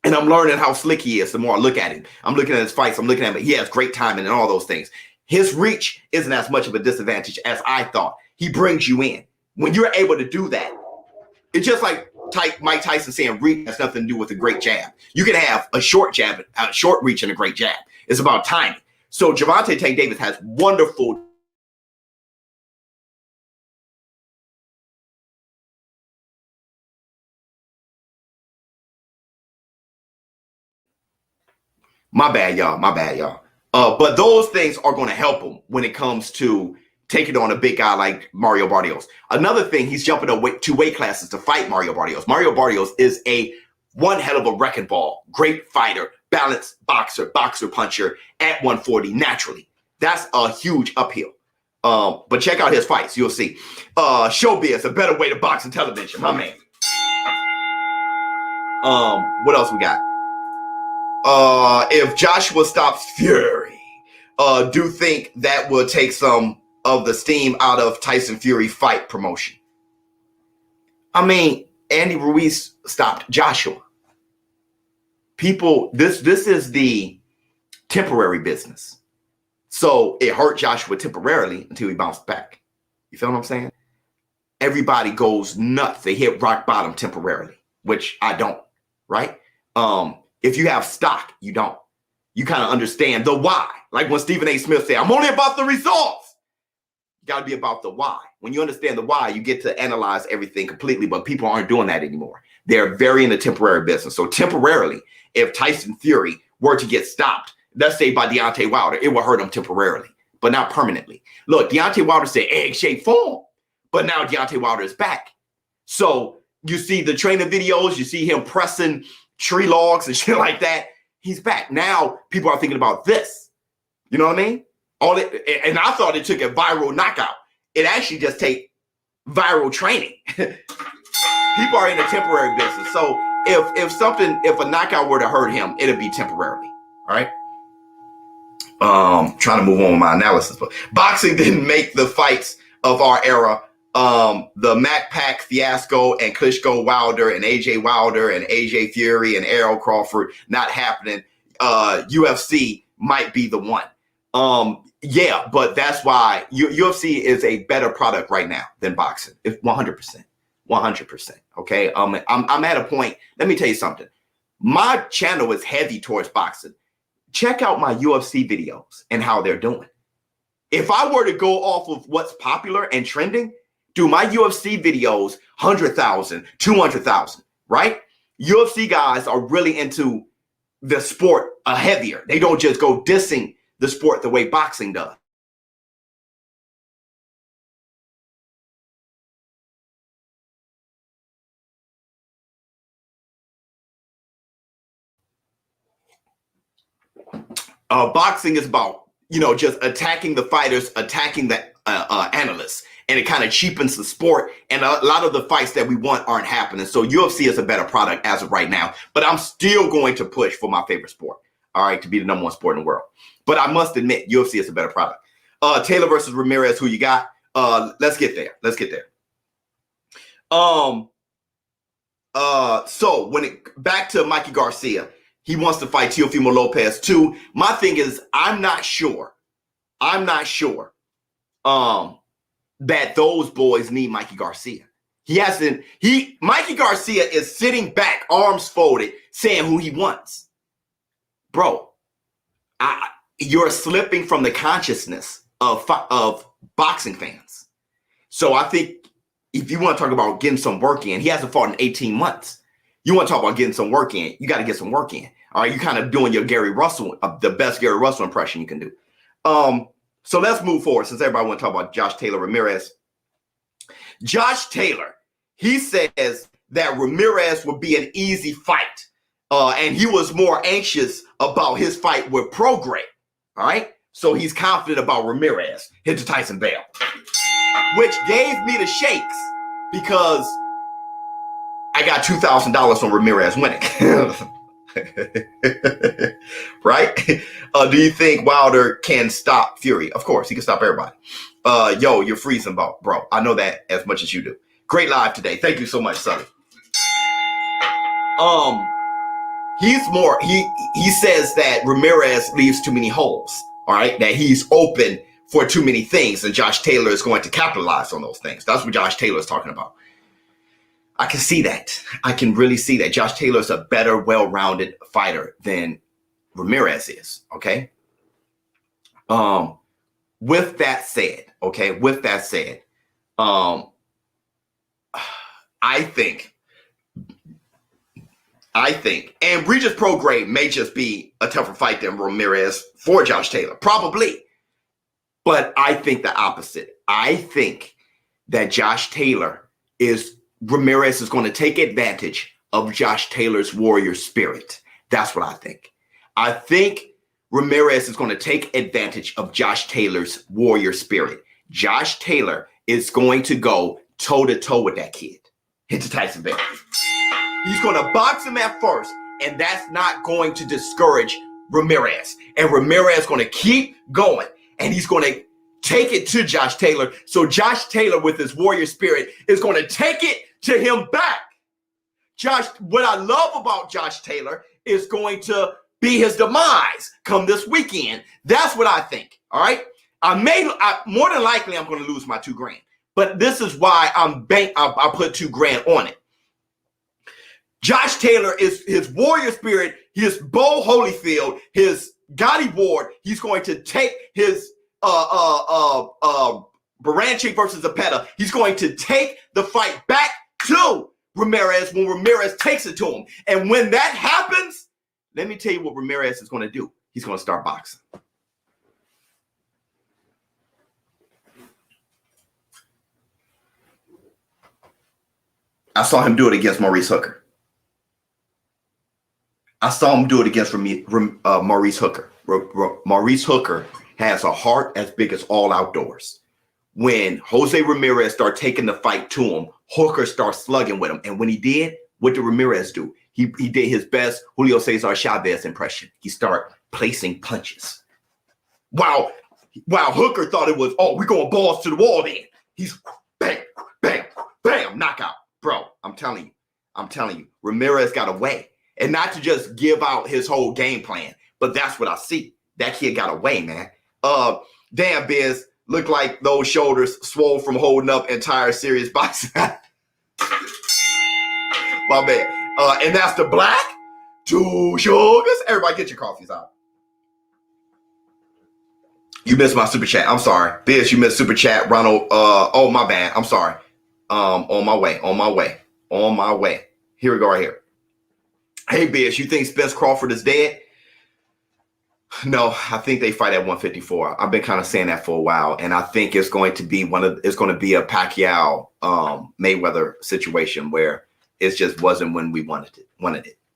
And I'm learning how slick he is the more I look at him. I'm looking at his fights. I'm looking at him. He has great timing and all those things. His reach isn't as much of a disadvantage as I thought. He brings you in. When you're able to do that, it's just like Mike Tyson saying reach has nothing to do with a great jab. You can have a short jab, a short reach, and a great jab. It's about timing. So Gervonta Tank Davis has wonderful... My bad, y'all. But those things are going to help him when it comes to taking on a big guy like Mario Barrios. Another thing, he's jumping up 2 weight classes to fight Mario Barrios. Mario Barrios is one hell of a wrecking ball. Great fighter, balanced boxer puncher at 140 naturally. That's a huge uphill. But check out his fights. You'll see. ShowBizz, a better way to box and television. My man. What else we got? If Joshua stops Fury, do think that will take some of the steam out of Tyson Fury fight promotion. I mean, Andy Ruiz stopped Joshua. People, this is the temporary business. So it hurt Joshua temporarily until he bounced back. You feel what I'm saying? Everybody goes nuts. They hit rock bottom temporarily, which I don't, right? If you have stock, you don't. You kind of understand the why. Like when Stephen A. Smith said, I'm only about the results. You got to be about the why. When you understand the why, you get to analyze everything completely, but people aren't doing that anymore. They're very in the temporary business. So temporarily, if Tyson Fury were to get stopped, let's say by Deontay Wilder, it will hurt him temporarily, but not permanently. Look, Deontay Wilder said egg-shaped form, but now Deontay Wilder is back. So you see the training videos, you see him pressing tree logs and shit like that. He's back. Now people are thinking about this. You know what I mean? And I thought it took a viral knockout. It actually just take viral training. People are in a temporary business. So if a knockout were to hurt him, it'd be temporarily. All right. Trying to move on with my analysis, but boxing didn't make the fights of our era, the MacPack fiasco and Klitschko Wilder and AJ Wilder and AJ Fury and Errol Crawford not happening, UFC might be the one. Yeah, but that's why UFC is a better product right now than boxing. It's 100%. Okay. I'm at a point. Let me tell you something. My channel is heavy towards boxing. Check out my UFC videos and how they're doing. If I were to go off of what's popular and trending, do my UFC videos 100,000, 200,000, right? UFC guys are really into the sport heavier. They don't just go dissing the sport the way boxing does. Boxing is about, just attacking the fighters, attacking the analysts, and it kind of cheapens the sport. And a lot of the fights that we want aren't happening. So UFC is a better product as of right now, but I'm still going to push for my favorite sport. All right, to be the number one sport in the world. But I must admit, UFC is a better product. Taylor versus Ramirez, who you got? Let's get there. So back to Mikey Garcia, he wants to fight Teofimo Lopez too. My thing is, I'm not sure that those boys need Mikey Garcia. Mikey Garcia is sitting back, arms folded, saying who he wants. Bro, you're slipping from the consciousness of boxing fans. So I think if you want to talk about getting some work in, he hasn't fought in 18 months. You want to talk about getting some work in, you got to get some work in. All right, you're kind of doing your Gary Russell, the best Gary Russell impression you can do. So let's move forward since everybody want to talk about Josh Taylor Ramirez. Josh Taylor, he says that Ramirez would be an easy fight. And he was more anxious about his fight with Prograis. All right. So he's confident about Ramirez, hit the Tyson Bell, which gave me the shakes because I got $2,000 on Ramirez winning. Right? Do you think Wilder can stop Fury? Of course, he can stop everybody. Yo, you're freezing, bro. I know that as much as you do. Great live today. Thank you so much, Sonny. He says that Ramirez leaves too many holes. All right, that he's open for too many things, and Josh Taylor is going to capitalize on those things. That's what Josh Taylor is talking about. I can see that. I can really see that. Josh Taylor is a better, well-rounded fighter than Ramirez is. Okay. With that said, I think, and Regis Prograis may just be a tougher fight than Ramirez for Josh Taylor, probably. But I think the opposite. I think that Ramirez is going to take advantage of Josh Taylor's warrior spirit. That's what I think. I think Ramirez is going to take advantage of Josh Taylor's warrior spirit. Josh Taylor is going to go toe-to-toe with that kid. Hit the Tyson Bell. He's going to box him at first, and that's not going to discourage Ramirez. And Ramirez is going to keep going, and he's going to take it to Josh Taylor. So Josh Taylor, with his warrior spirit, is going to take it to him back. What I love about Josh Taylor is going to be his demise come this weekend. That's what I think. All right. More than likely, I'm going to lose my $2,000, but this is why I put $2,000 on it. Josh Taylor is his warrior spirit, his Bo Holyfield, his Gotti Ward. He's going to take his Baranchik versus Zepeda. He's going to take the fight back to Ramirez when Ramirez takes it to him. And when that happens, let me tell you what Ramirez is going to do. He's going to start boxing. I saw him do it against Maurice Hooker. Maurice Hooker. Maurice Hooker has a heart as big as all outdoors. When Jose Ramirez started taking the fight to him, Hooker started slugging with him. And when he did, what did Ramirez do? He did his best Julio Cesar Chavez impression. He started placing punches. Wow, Hooker thought it was, we're going balls to the wall then. He's bam, bam, bam, knockout. Bro, I'm telling you, Ramirez got away. And not to just give out his whole game plan, but that's what I see. That kid got away, man. Damn, Biz, look like those shoulders swole from holding up entire serious boxing. My bad. And that's the black, 2 sugars. Everybody get your coffees out. You missed my super chat. I'm sorry. Biz, you missed super chat. Ronald, oh, my bad. I'm sorry. On my way. Here we go right here. Hey, Biz, you think Spence Crawford is dead? No, I think they fight at 154. I've been kind of saying that for a while, and I think it's going to be a Pacquiao Mayweather situation where it just wasn't when we wanted it.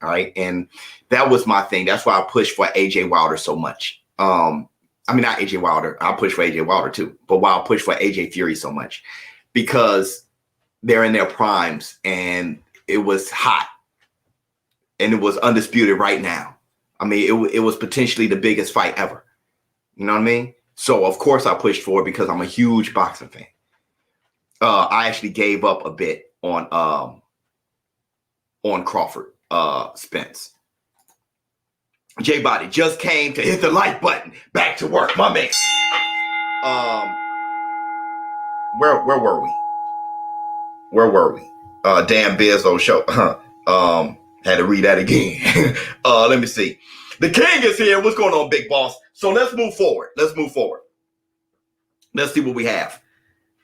All right, and that was my thing. That's why I pushed for AJ Wilder so much. I mean, not AJ Wilder. I pushed for AJ Wilder too, but why I pushed for AJ Fury so much because they're in their primes and it was hot. And it was undisputed right now. I mean, it was potentially the biggest fight ever. You know what I mean? So, of course, I pushed for it because I'm a huge boxing fan. I actually gave up a bit on Crawford, Spence. J-Body just came to hit the like button. Back to work, my man. Where were we? Damn Bizzo show. Had to read that again. Let me see. The king is here. What's going on, big boss? So let's move forward. Let's see what we have.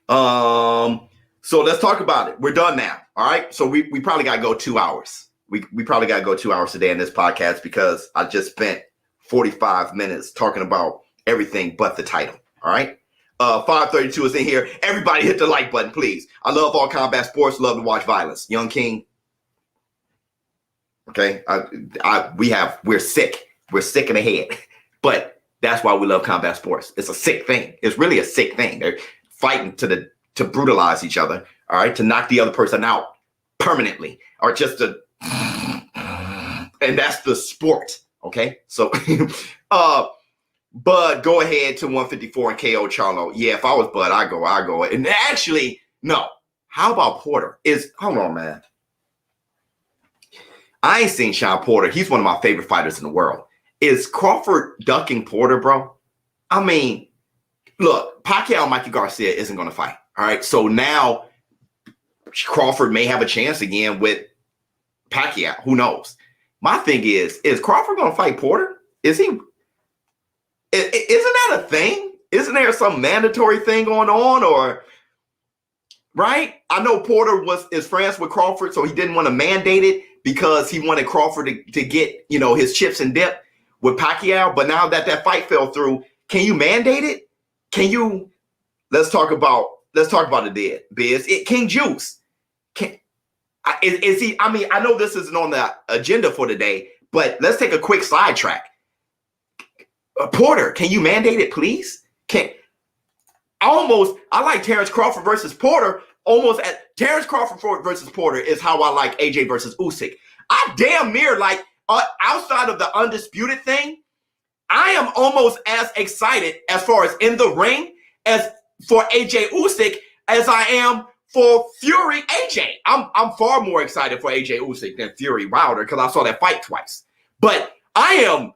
So let's talk about it. We're done now. All right. So we probably got to go 2 hours. We probably got to go 2 hours today in this podcast because I just spent 45 minutes talking about everything but the title. All right. 532 is in here. Everybody hit the like button, please. I love all combat sports. Love to watch violence. Young King. Okay, we're sick. We're sick in the head, but that's why we love combat sports. It's a sick thing. It's really a sick thing. They're fighting to brutalize each other. All right, to knock the other person out permanently, or just to, and that's the sport. Okay, so, Bud, go ahead to 154 and KO Charlo. Yeah, if I was Bud, I go. And actually, no. How about Porter? Hold on, man. I ain't seen Sean Porter. He's one of my favorite fighters in the world. Is Crawford ducking Porter, bro? I mean, look, Pacquiao and Mikey Garcia isn't going to fight. All right. So now Crawford may have a chance again with Pacquiao. Who knows? My thing is Crawford going to fight Porter? Isn't that a thing? Isn't there some mandatory thing going on? Or, right? I know Porter is friends with Crawford, so he didn't want to mandate it, because he wanted Crawford to get, his chips and dip with Pacquiao. But now that fight fell through, can you mandate it? Let's talk about it then, Biz. King Juice. Is he, I know this isn't on the agenda for today, but let's take a quick sidetrack. Porter, can you mandate it, please? I like Terrence Crawford versus Porter. Terrence Crawford versus Porter is how I like AJ versus Usyk. I damn near like outside of the undisputed thing, I am almost as excited as far as in the ring as for AJ Usyk as I am for Fury AJ. I'm far more excited for AJ Usyk than Fury Wilder because I saw that fight twice. But I am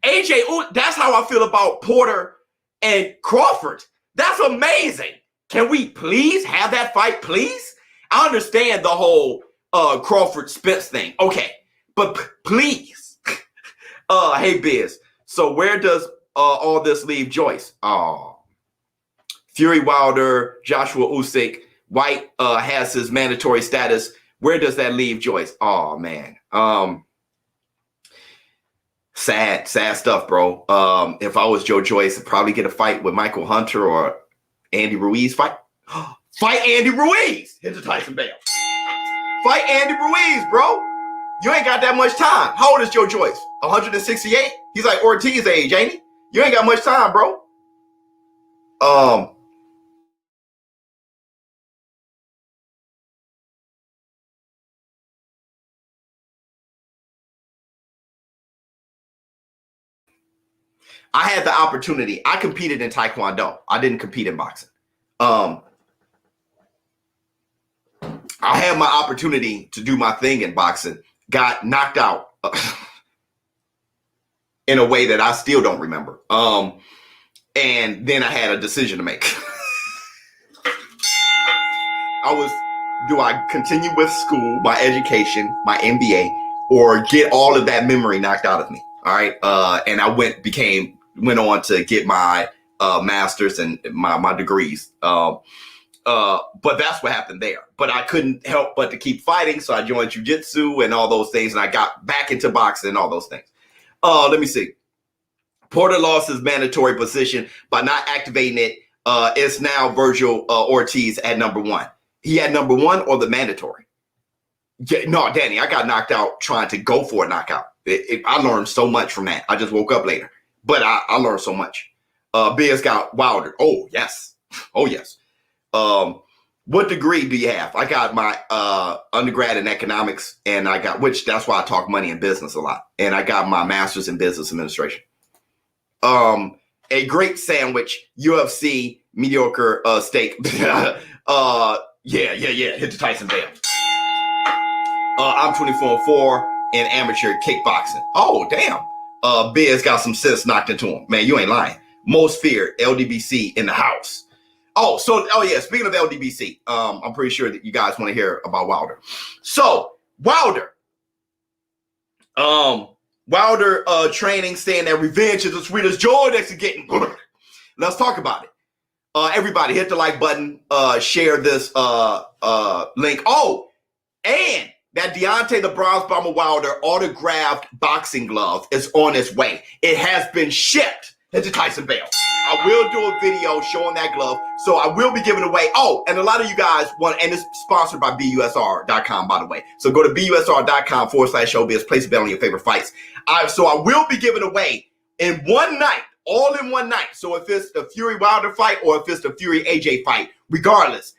AJ. That's how I feel about Porter and Crawford. That's amazing. Can we please have that fight, please? I understand the whole Crawford Spence thing. Okay, but please. Hey, Biz. So where does all this leave Joyce? Fury Wilder, Joshua Usyk, White has his mandatory status. Where does that leave Joyce? Oh, man. Sad stuff, bro. If I was Joe Joyce, I'd probably get a fight with Michael Hunter or Andy Ruiz. Fight Andy Ruiz. Hit the Tyson Bale. Fight Andy Ruiz, bro. You ain't got that much time. How old is Joe Joyce? 168? He's like Ortiz's age, ain't he? You ain't got much time, bro. I had the opportunity. I competed in Taekwondo. I didn't compete in boxing. I had my opportunity to do my thing in boxing, got knocked out in a way that I still don't remember. And then I had a decision to make. Do I continue with school, my education, my MBA, or get all of that memory knocked out of me? All right. And I went on to get my master's and my degrees. But that's what happened there. But I couldn't help but to keep fighting. So I joined jiu-jitsu and all those things. And I got back into boxing and all those things. Let me see. Porter lost his mandatory position by not activating it. It's now Virgil Ortiz at number 1. He had number 1 or the mandatory? Yeah, no, Danny, I got knocked out trying to go for a knockout. I learned so much from that. I just woke up later. But I learned so much. Biz got Wilder. Oh, yes. Oh, yes. What degree do you have? I got my undergrad in economics, and that's why I talk money and business a lot. And I got my master's in business administration. A great sandwich, UFC, mediocre steak. Yeah. Hit the Tyson Bell. I'm 24-4 in amateur kickboxing. Oh, damn. Biz got some sense knocked into him. Man, you ain't lying. Most feared, LDBC in the house. Oh, yeah, speaking of LDBC, I'm pretty sure that you guys want to hear about Wilder. So, Wilder training, saying that revenge is the sweetest joy that you're getting. Let's talk about it. Everybody hit the like button, share this link. Oh, and that Deontay the Bronze Bomber Wilder autographed boxing glove is on its way. It has been shipped to Tyson Bell. I will do a video showing that glove. So I will be giving away. Oh, and a lot of you guys want, and it's sponsored by BUSR.com, by the way. So go to BUSR.com/ShowBizz, place a bet on your favorite fights. So I will be giving away in one night, all in one night. So if it's the Fury Wilder fight or if it's the Fury AJ fight, regardless,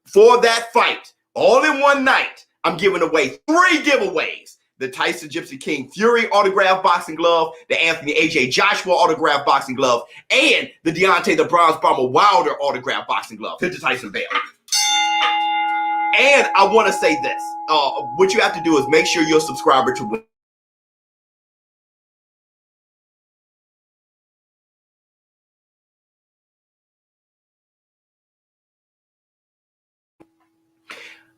for that fight, all in one night, I'm giving away 3 giveaways. The Tyson Gypsy King Fury autographed boxing glove, the Anthony AJ Joshua autographed boxing glove, and the Deontay the Bronze Bomber Wilder autographed boxing glove. Hit the Tyson Bell. And I want to say this. What you have to do is make sure you're a subscriber to win.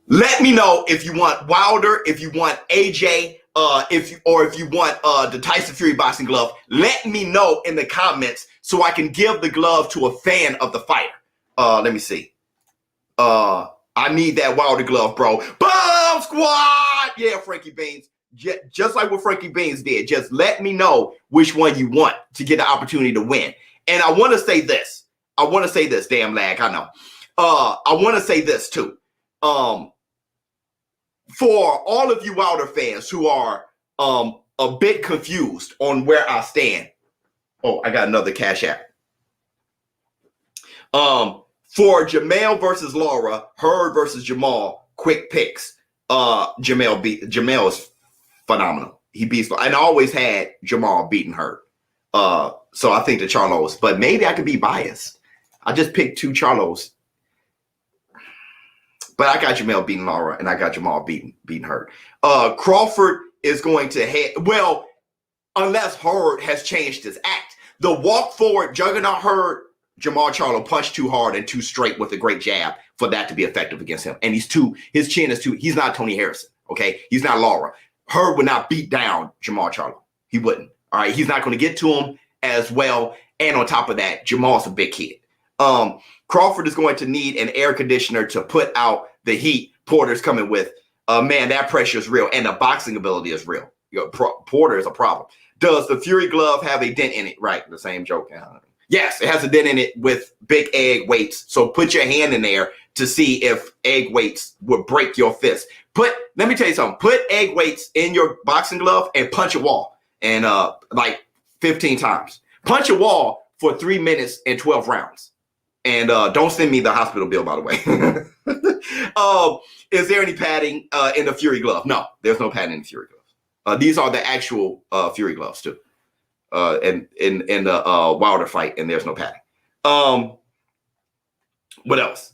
Let me know if you want Wilder, if you want AJ, if you want the Tyson Fury boxing glove. Let me know in the comments so I can give the glove to a fan of the fighter. Let me see. I need that Wilder glove, bro. Bomb squad! Yeah, Frankie Beans. Just like what Frankie Beans did. Just let me know which one you want to get the opportunity to win. And I want to say this. Damn lag, I know. I want to say this too. For all of you Wilder fans who are a bit confused on where I stand. Oh, I got another Cash App. For Jamel versus Laura, Hurd versus Jamal, quick picks. Jamel is phenomenal. He beats, and I always had Jamal beating Hurd. So I think the Charlos, but maybe I could be biased. I just picked 2 Charlos. But I got Jamel beating Laura, and I got Jamal beating Hurd. Crawford is going to head, well, unless Hurd has changed his act. The walk forward, juggernaut Hurd, Jamal Charlo punched too hard and too straight with a great jab for that to be effective against him. And his chin is too, he's not Tony Harrison, okay? He's not Laura. Hurd would not beat down Jamal Charlo. He wouldn't, all right? He's not going to get to him as well. And on top of that, Jamal's a big kid. Crawford is going to need an air conditioner to put out the heat Porter's coming with. Man, that pressure is real, and the boxing ability is real. Porter is a problem. Does the Fury glove have a dent in it? Right, the same joke. Yes, it has a dent in it with big egg weights. So put your hand in there to see if egg weights would break your fist. Let me tell you something. Put egg weights in your boxing glove and punch a wall, and like 15 times. Punch a wall for 3 minutes and 12 rounds. And don't send me the hospital bill, by the way. Is there any padding in the Fury glove? No, there's no padding in the Fury gloves. These are the actual Fury gloves, too. And in the Wilder fight, and there's no padding. What else?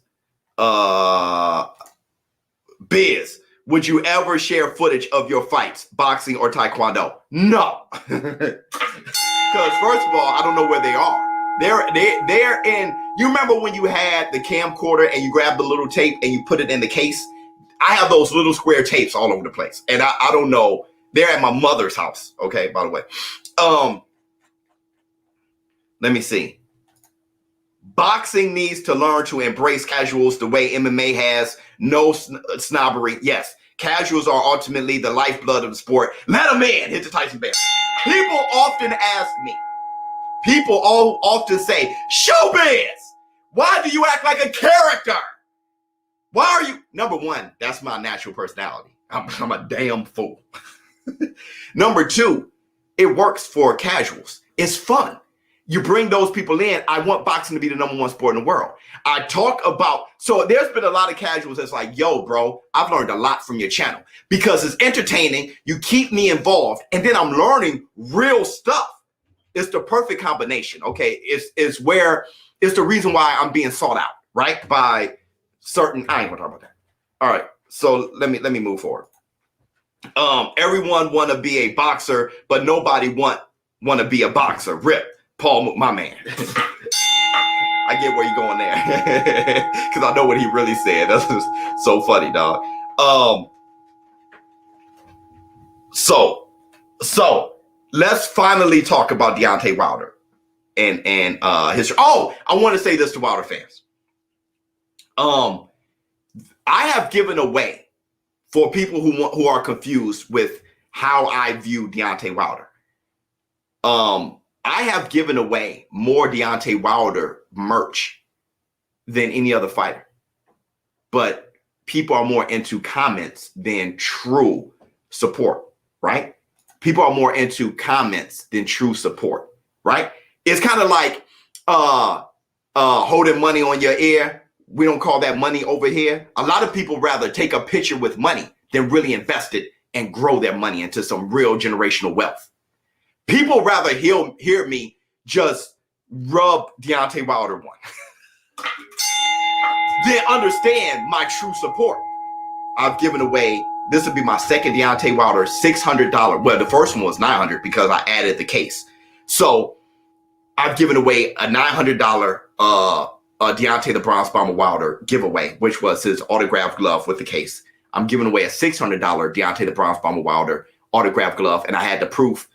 Biz, would you ever share footage of your fights, boxing or taekwondo? No. Because first of all, I don't know where they are. They're in, you remember when you had the camcorder and you grabbed the little tape and you put it in the case? I have those little square tapes all over the place. And I don't know. They're at my mother's house. Okay, by the way. Let me see. Boxing needs to learn to embrace casuals the way MMA has. No snobbery. Yes, casuals are ultimately the lifeblood of the sport. Let them in. Hit the Tyson Bear. People often ask me. People often say, ShowBizz, why do you act like a character? Why are you? Number one, that's my natural personality. I'm a damn fool. Number two, it works for casuals. It's fun. You bring those people in. I want boxing to be the #1 sport in the world. I talk about, so there's been a lot of casuals that's like, yo, bro, I've learned a lot from your channel because it's entertaining. You keep me involved and then I'm learning real stuff. It's the perfect combination. Okay. It's the reason why I'm being sought out, right? By certain, I ain't gonna talk about that. All right. So let me move forward. Everyone want to be a boxer, but nobody want to be a boxer. Rip. Paul, my man. I get where you're going there because I know what he really said. That's just so funny, dog. So let's finally talk about Deontay Wilder and his. Oh, I want to say this to Wilder fans. I have given away for people who are confused with how I view Deontay Wilder. I have given away more Deontay Wilder merch than any other fighter, but people are more into comments than true support, right? People are more into comments than true support, right? It's kind of like holding money on your ear. We don't call that money over here. A lot of people rather take a picture with money than really invest it and grow their money into some real generational wealth. People rather hear me just rub Deontay Wilder one than understand my true support. I've given away, this would be my second Deontay Wilder $600. Well, the first one was $900 because I added the case. So I've given away a $900 Deontay the Bronze Bomber Wilder giveaway, which was his autographed glove with the case. I'm giving away a $600 Deontay the Bronze Bomber Wilder autographed glove, and I had the proof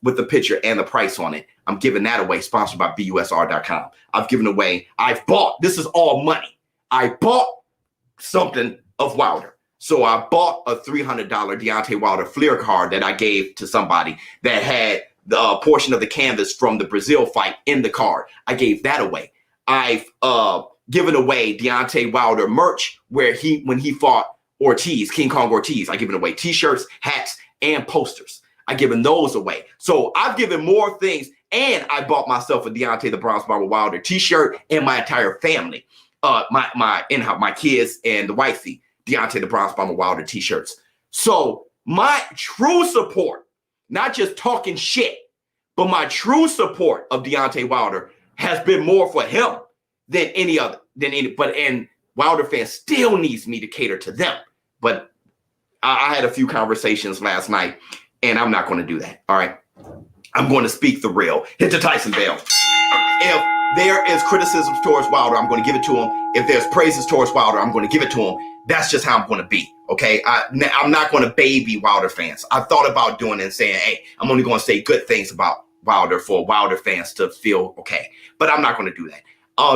with the picture and the price on it. I'm giving that away, sponsored by BUSR.com. I've given away, this is all money. I bought something of Wilder. So I bought a $300 Deontay Wilder Fleer card that I gave to somebody that had the portion of the canvas from the Brazil fight in the card. I gave that away. I've given away Deontay Wilder merch when he fought Ortiz, King Kong Ortiz. I've given away t-shirts, hats, and posters. I've given those away. So I've given more things, and I bought myself a Deontay the Bronze Bomber Wilder t-shirt and my entire family, my kids and the wifey, Deontay the Bronze Bomber Wilder t-shirts. So my true support, not just talking shit, but my true support of Deontay Wilder has been more for him than any other, and Wilder fans still needs me to cater to them. But I had a few conversations last night, and I'm not going to do that. All right. I'm going to speak the real. Hit the Tyson bell. If there is criticisms towards Wilder, I'm going to give it to him. If there's praises towards Wilder, I'm going to give it to him. That's just how I'm going to be. Okay. I'm not going to baby Wilder fans. I thought about doing it and saying, hey, I'm only going to say good things about Wilder for Wilder fans to feel okay. But I'm not going to do that.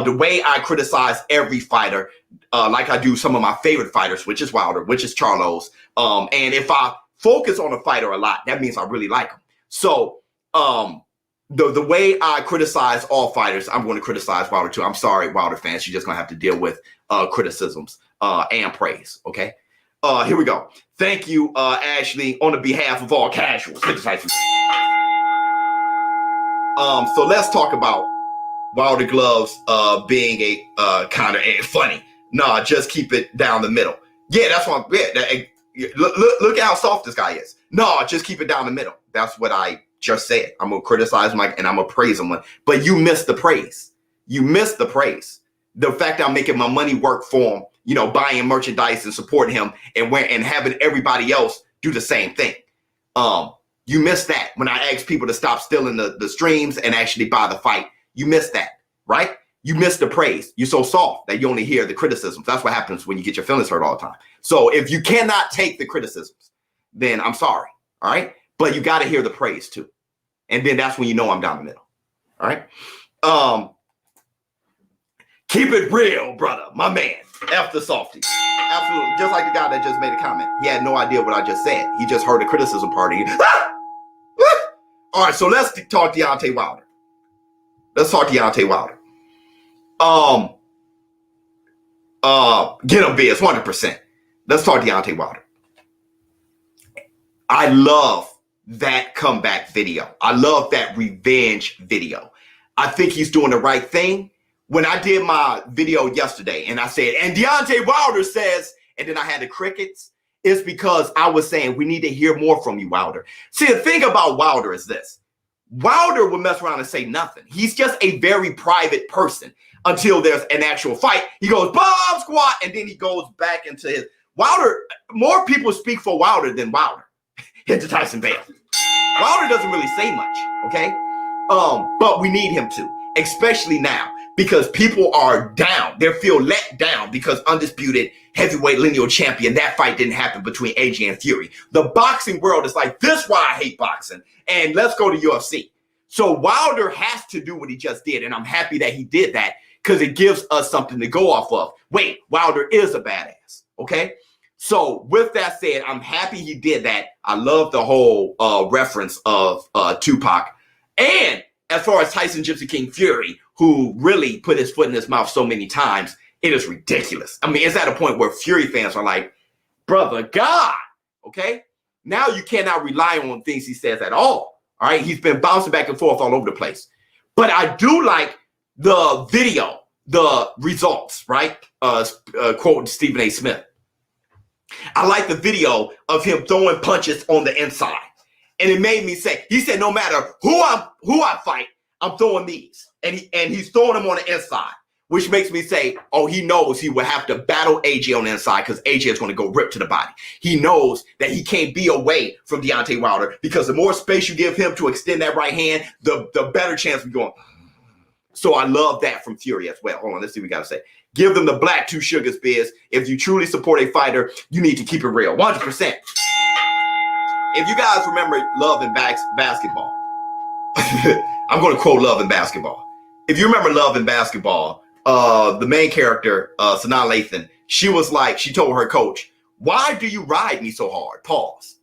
The way I criticize every fighter, like I do some of my favorite fighters, which is Wilder, which is Charlos. And if I focus on a fighter a lot, that means I really like him. So the way I criticize all fighters, I'm going to criticize Wilder too. I'm sorry, Wilder fans. You're just going to have to deal with criticisms and praise. Okay. Here we go. Thank you, Ashley, on the behalf of all casuals. So let's talk about Wilder gloves being a kind of funny. Nah, just keep it down the middle. Yeah, that's what look how soft this guy is. No, just keep it down the middle. That's what I just said. I'm going to criticize Mike and I'm going to praise him. But you missed the praise. You missed the praise. The fact that I'm making my money work for him. buying merchandise and supporting him and having everybody else do the same thing. You missed that when I asked people to stop stealing the streams and actually buy the fight. You missed that, right? You missed the praise. You're so soft that you only hear the criticisms. That's what happens when you get your feelings hurt all the time. So if you cannot take the criticisms, then I'm sorry, all right? But you got to hear the praise too. And then that's when you know I'm down the middle, all right? Keep it real, brother, my man. F the softy. Absolutely. Just like the guy that just made a comment. He had no idea what I just said. He just heard the criticism part. All right, so let's talk Deontay Wilder. Let's talk Deontay Wilder. Get him, Biz, 100%. Let's talk Deontay Wilder. I love that comeback video. I love that revenge video. I think he's doing the right thing. When I did my video yesterday and I said, and Deontay Wilder says, and then I had the crickets, it's because I was saying we need to hear more from you, Wilder. See, the thing about Wilder is this. Wilder will mess around and say nothing. He's just a very private person until there's an actual fight. He goes, bomb squat, and then he goes back into his. Wilder, more people speak for Wilder than Wilder. Hit the Tyson Bale. Wilder doesn't really say much, okay? But we need him to, especially now, because people are down. They feel let down because undisputed heavyweight lineal champion, that fight didn't happen between AJ and Fury. The boxing world is like, this is why I hate boxing. And let's go to UFC. So Wilder has to do what he just did. And I'm happy that he did that because it gives us something to go off of. Wait, Wilder is a badass, okay? So with that said, I'm happy he did that. I love the whole reference of Tupac. And as far as Tyson Gypsy King Fury, who really put his foot in his mouth so many times, it is ridiculous. I mean, it's at a point where Fury fans are like, brother, God, okay? Now you cannot rely on things he says at all right? He's been bouncing back and forth all over the place. But I do like the video, the results, right? Quoting Stephen A. Smith. I like the video of him throwing punches on the inside. And it made me say, he said, no matter who I fight, I'm throwing these. And he's throwing them on the inside, which makes me say, oh, he knows he will have to battle AJ on the inside because AJ is going to go rip to the body. He knows that he can't be away from Deontay Wilder because the more space you give him to extend that right hand, the better chance of going. So I love that from Fury as well. Hold on, let's see what we got to say. Give them the black two sugars, Biz. If you truly support a fighter, you need to keep it real. 100%. If you guys remember Love and Basketball, I'm going to quote Love and Basketball. If you remember Love and Basketball, the main character, Sanaa Lathan, she was like, she told her coach, why do you ride me so hard? Pause.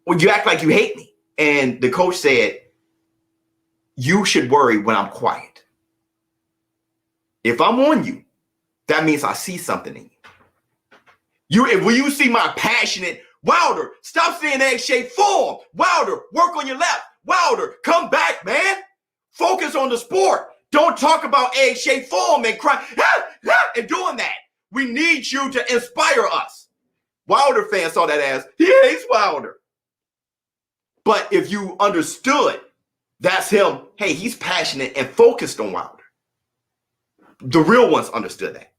Well, you act like you hate me. And the coach said, you should worry when I'm quiet. If I'm on you, that means I see something in you. When you see my passionate, Wilder, stop saying egg-shaped form. Wilder, work on your left. Wilder, come back, man. Focus on the sport. Don't talk about egg-shaped form and cry and doing that. We need you to inspire us. Wilder fans saw that as, he hates Wilder. But if you understood, that's him. Hey, he's passionate and focused on Wilder. The real ones understood that.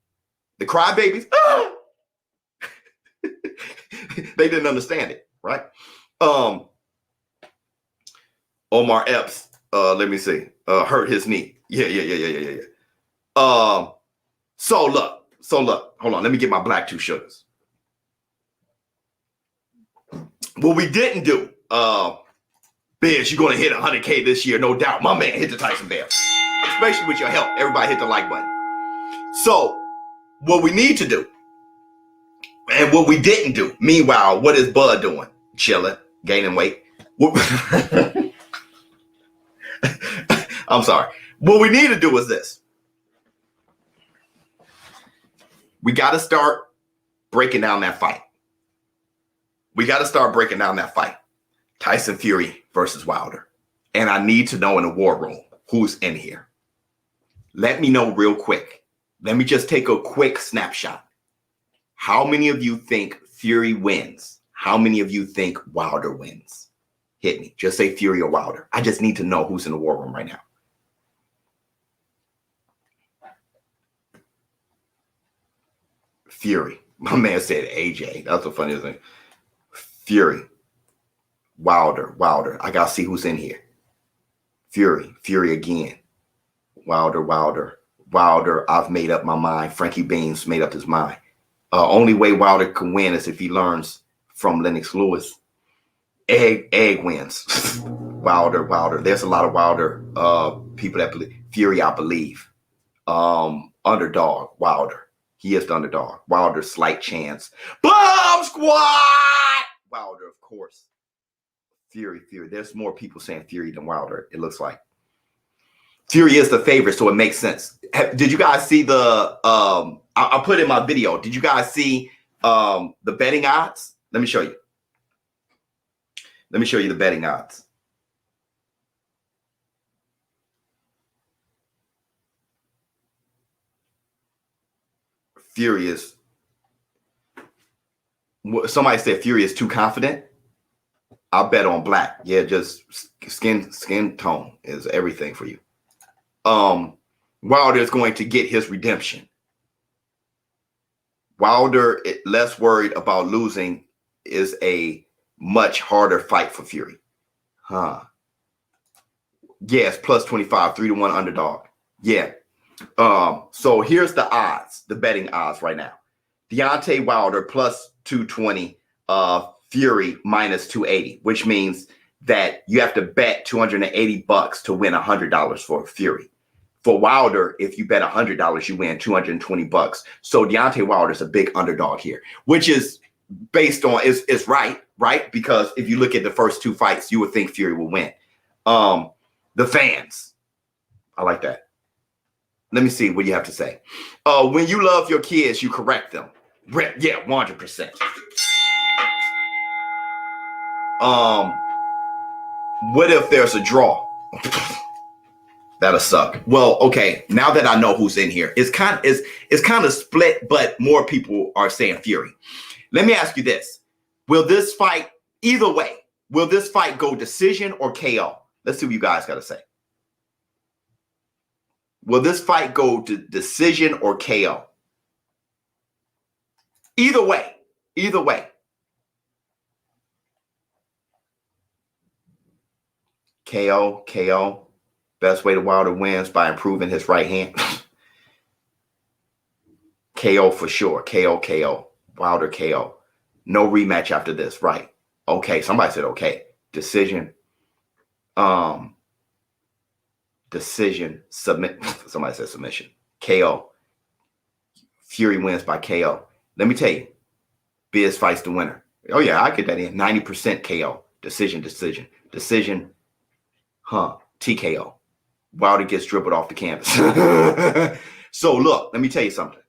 The crybabies, they didn't understand it, right? Omar Epps, let me see, hurt his knee. Yeah. So look, hold on. Let me get my black two sugars. What we didn't do, Biz, you're going to hit 100K this year, no doubt. My man hit the Tyson Bale, especially with your help. Everybody hit the like button. So what we need to do, and what we didn't do, meanwhile, what is Bud doing? Chilling, gaining weight. I'm sorry. What we need to do is this. We got to start breaking down that fight. Tyson Fury versus Wilder. And I need to know in the war room who's in here. Let me know real quick. Let me just take a quick snapshot. How many of you think Fury wins? How many of you think Wilder wins? Hit me. Just say Fury or Wilder. I just need to know who's in the war room right now. Fury. My man said AJ. That's the funniest thing. Fury. Wilder. I gotta see who's in here. Fury again. Wilder. I've made up my mind. Frankie Beans made up his mind. Only way Wilder can win is if he learns from Lennox Lewis. Egg wins. Wilder. There's a lot of Wilder people that believe. Fury, I believe. Underdog, Wilder. He is the underdog. Wilder, slight chance. Bomb squad! Wilder, of course. Fury. There's more people saying Fury than Wilder, it looks like. Fury is the favorite, so it makes sense. Did you guys see the I put in my video. Did you guys see the betting odds? Let me show you. Let me show you the betting odds. Fury is, somebody said Fury is too confident. I'll bet on black. Yeah, just skin tone is everything for you. Wilder is going to get his redemption. Wilder, less worried about losing, is a much harder fight for Fury. Yes, plus 25, 3-1 underdog. Yeah. So here's the odds, the betting odds right now. Deontay Wilder plus 220, Fury minus 280, which means that you have to bet $280 to win $100 for Fury. For Wilder, if you bet $100, you win $220. So Deontay Wilder is a big underdog here, which is based on is right? Because if you look at the first two fights, you would think Fury will win. The fans, I like that. Let me see what you have to say. When you love your kids, you correct them. Yeah, 100%. What if there's a draw? That'll suck. Well, okay. Now that I know who's in here, it's kind of split, but more people are saying Fury. Let me ask you this: will this fight, either way, will this fight go decision or KO? Let's see what you guys got to say. Will this fight go to decision or KO? Either way. KO. Best way to Wilder wins by improving his right hand. KO for sure. KO. Wilder KO. No rematch after this. Right. Okay. Somebody said okay. Decision. Decision. Submit. Somebody said submission. KO. Fury wins by KO. Let me tell you. Biz fights the winner. Oh yeah, I get that in. 90% KO. Decision. TKO. Wilder gets dribbled off the canvas. So look, let me tell you something.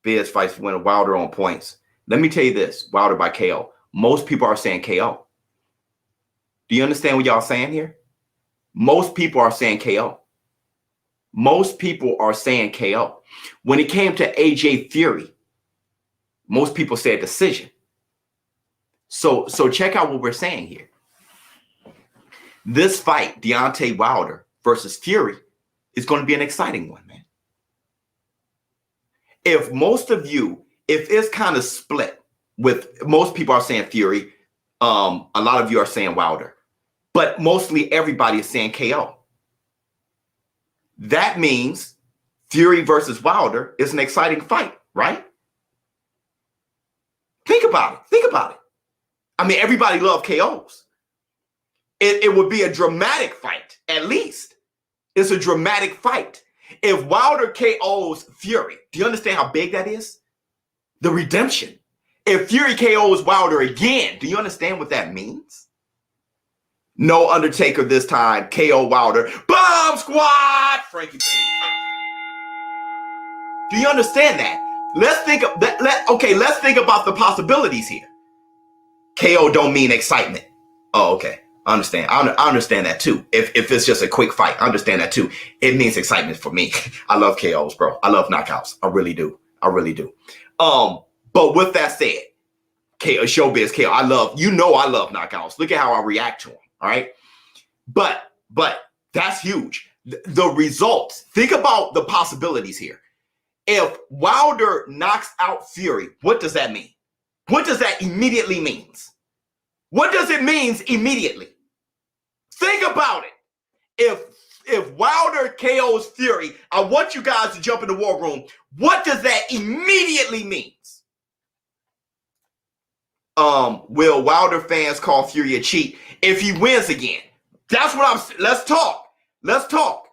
Biz fights the winner. Wilder on points. Let me tell you this. Wilder by KO. Most people are saying KO. Do you understand what y'all saying here? Most people are saying KO. Most people are saying KO. When it came to AJ Fury, most people said decision. So check out what we're saying here. This fight, Deontay Wilder versus Fury, is going to be an exciting one, man. If most of you, if it's kind of split with, most people are saying Fury, a lot of you are saying Wilder, but mostly everybody is saying KO. That means Fury versus Wilder is an exciting fight, right? Think about it. I mean, everybody loves KOs. It would be a dramatic fight, at least. It's a dramatic fight. If Wilder KOs Fury, do you understand how big that is? The redemption. If Fury KOs Wilder again, do you understand what that means? No Undertaker this time. KO Wilder. Bomb squad! Frankie Beans. Do you understand that? Let's think of that. Let's think about the possibilities here. KO don't mean excitement. Oh, okay. I understand. I understand that too. If it's just a quick fight, I understand that too. It means excitement for me. I love KOs, bro. I love knockouts. I really do. But with that said, KO, ShowBizz, KO, I love knockouts. Look at how I react to them. All right. But that's huge. The results, think about the possibilities here. If Wilder knocks out Fury, what does that mean? What does that immediately mean? What does it mean immediately? Think about it. If Wilder KOs Fury, I want you guys to jump in the war room. What does that immediately mean? Will Wilder fans call Fury a cheat if he wins again? That's what I'm. Let's talk. Let's talk.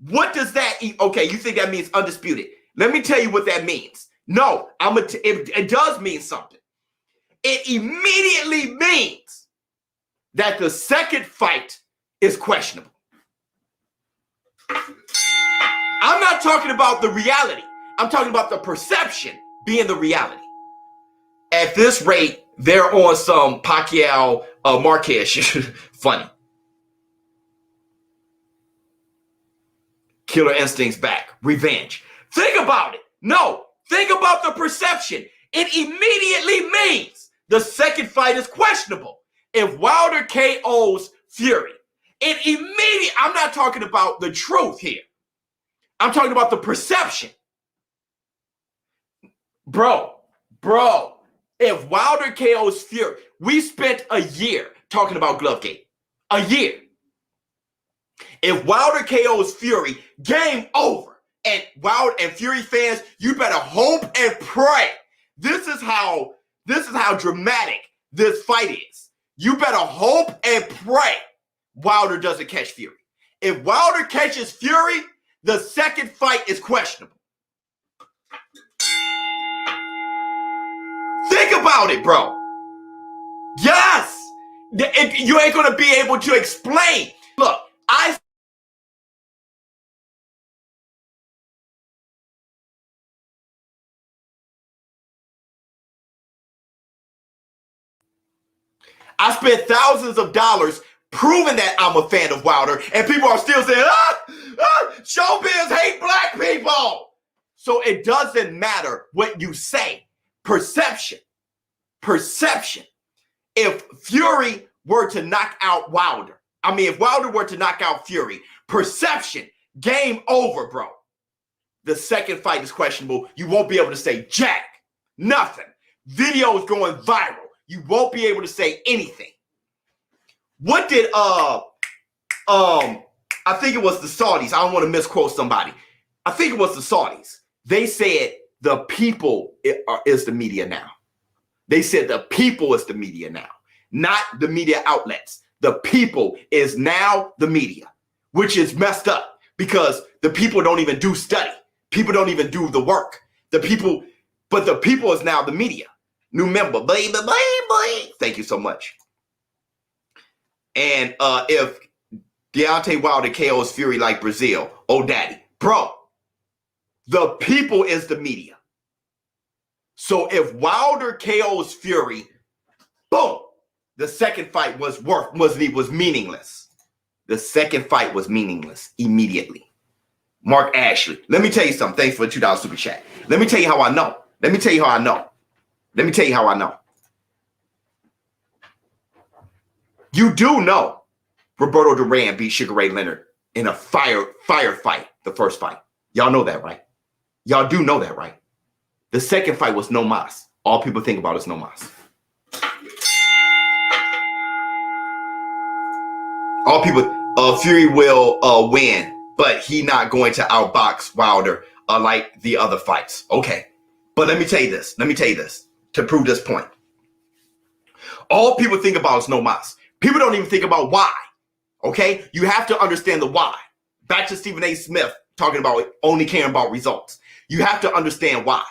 What does that? Okay, you think that means undisputed? Let me tell you what that means. No, it does mean something. It immediately means that the second fight is questionable. I'm not talking about the reality. I'm talking about the perception being the reality. At this rate, they're on some Pacquiao Marquez shit. Funny. Killer instincts back. Revenge. Think about it. No. Think about the perception. It immediately means the second fight is questionable. If Wilder KOs Fury, it immediately, I'm not talking about the truth here. I'm talking about the perception. Bro, if Wilder KOs Fury, we spent a year talking about Glovegate. A year. If Wilder KOs Fury, game over. And Wilder and Fury fans, you better hope and pray. This is how dramatic this fight is. You better hope and pray Wilder doesn't catch Fury. If Wilder catches Fury, the second fight is questionable. Think about it, bro. Yes. You ain't going to be able to explain. Look, I spent thousands of dollars proving that I'm a fan of Wilder, and people are still saying, ShowBizz hate black people. So it doesn't matter what you say. Perception. If Fury were to knock out Wilder, if Wilder were to knock out Fury, perception, game over, bro. The second fight is questionable. You won't be able to say jack, nothing. Videos going viral. You won't be able to say anything. What did I think it was the Saudis. I don't want to misquote somebody. I think it was the Saudis. They said the people is the media now. They said the people is the media now, not the media outlets. The people is now the media, which is messed up because the people don't even do study. People don't even do the work. But the people is now the media. New member, baby. Thank you so much. And if Deontay Wilder KOs Fury like Brazil, oh daddy, bro, the people is the media. So if Wilder KOs Fury, boom, the second fight was meaningless. The second fight was meaningless immediately. Mark Ashley, let me tell you something. Thanks for the $2 super chat. Let me tell you how I know. You do know Roberto Duran beat Sugar Ray Leonard in a fire fight, the first fight. Y'all know that, right? Y'all do know that, right? The second fight was no mas. All people think about is no mas. All people, Fury will win, but he not going to outbox Wilder like the other fights. Okay, but let me tell you this to prove this point. All people think about is no mas. People don't even think about why. Okay, you have to understand the why. Back to Stephen A. Smith talking about only caring about results. You have to understand why.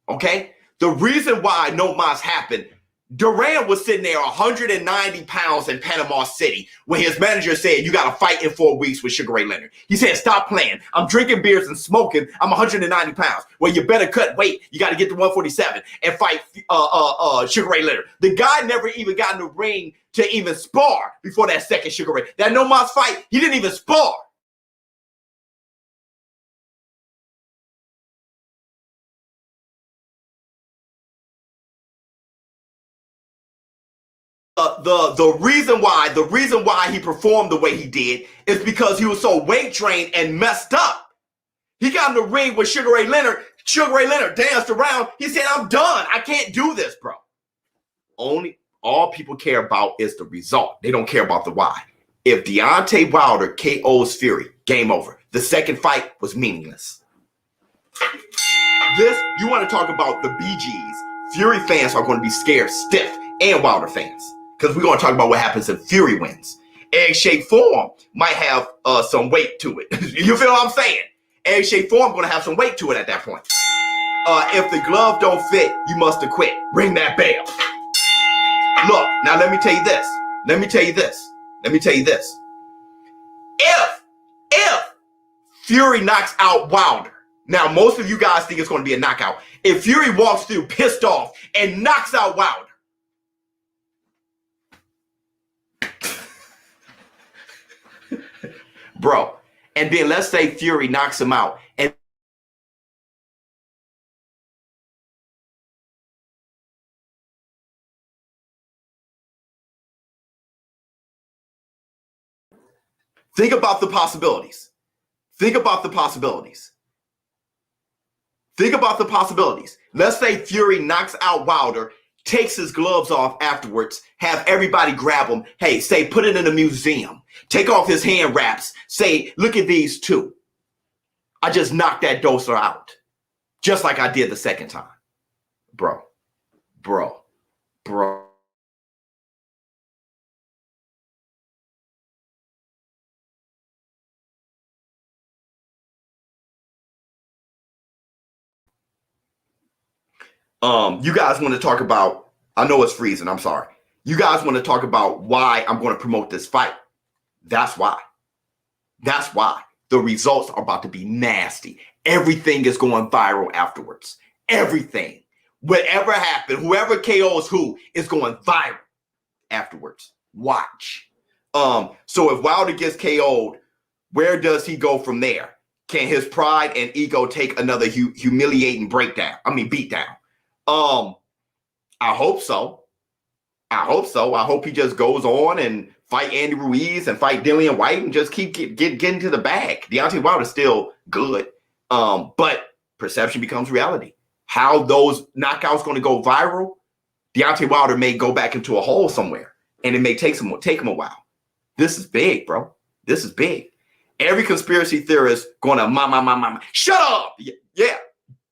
Okay, the reason why no mas happened, Duran was sitting there 190 pounds in Panama City when his manager said, you got to fight in 4 weeks with Sugar Ray Leonard. He said, stop playing. I'm drinking beers and smoking. I'm 190 pounds. Well, you better cut weight. You got to get to 147 and fight Sugar Ray Leonard. The guy never even got in the ring to even spar before that second Sugar Ray. That no mas fight, he didn't even spar. The reason why he performed the way he did is because he was so weight trained and messed up. He got in the ring with Sugar Ray Leonard Sugar Ray Leonard danced around. He said, I'm done. I can't do this, bro. All people care about is the result. They don't care about the why. If Deontay Wilder KOs Fury, game over. The second fight was meaningless. You want to talk about the BGs. Fury fans are going to be scared stiff, and Wilder fans. Because we're going to talk about what happens if Fury wins. Egg-shaped form might have some weight to it. You feel what I'm saying? Egg-shaped form going to have some weight to it at that point. If the glove don't fit, you must have quit. Ring that bell. Look, now let me tell you this. If Fury knocks out Wilder, now most of you guys think it's going to be a knockout. If Fury walks through pissed off and knocks out Wilder, bro, and then let's say Fury knocks him out, and think about the possibilities. Let's say Fury knocks out Wilder, takes his gloves off afterwards, have everybody grab him. Hey, say, put it in a museum. Take off his hand wraps. Say, look at these two. I just knocked that doser out. Just like I did the second time. Bro. You guys want to talk about, I know it's freezing, I'm sorry. You guys want to talk about why I'm going to promote this fight. That's why. The results are about to be nasty. Everything is going viral afterwards. Everything. Whatever happened, whoever KOs who is going viral afterwards. Watch. So if Wilder gets KO'd, where does he go from there? Can his pride and ego take another humiliating beatdown? I hope so. I hope he just goes on and fight Andy Ruiz and fight Dillian White and just keep getting to the bag. Deontay Wilder's still good. But perception becomes reality. How those knockouts going to go viral, Deontay Wilder may go back into a hole somewhere, and it may take him a while. This is big, bro. This is big. Every conspiracy theorist going to shut up. Yeah.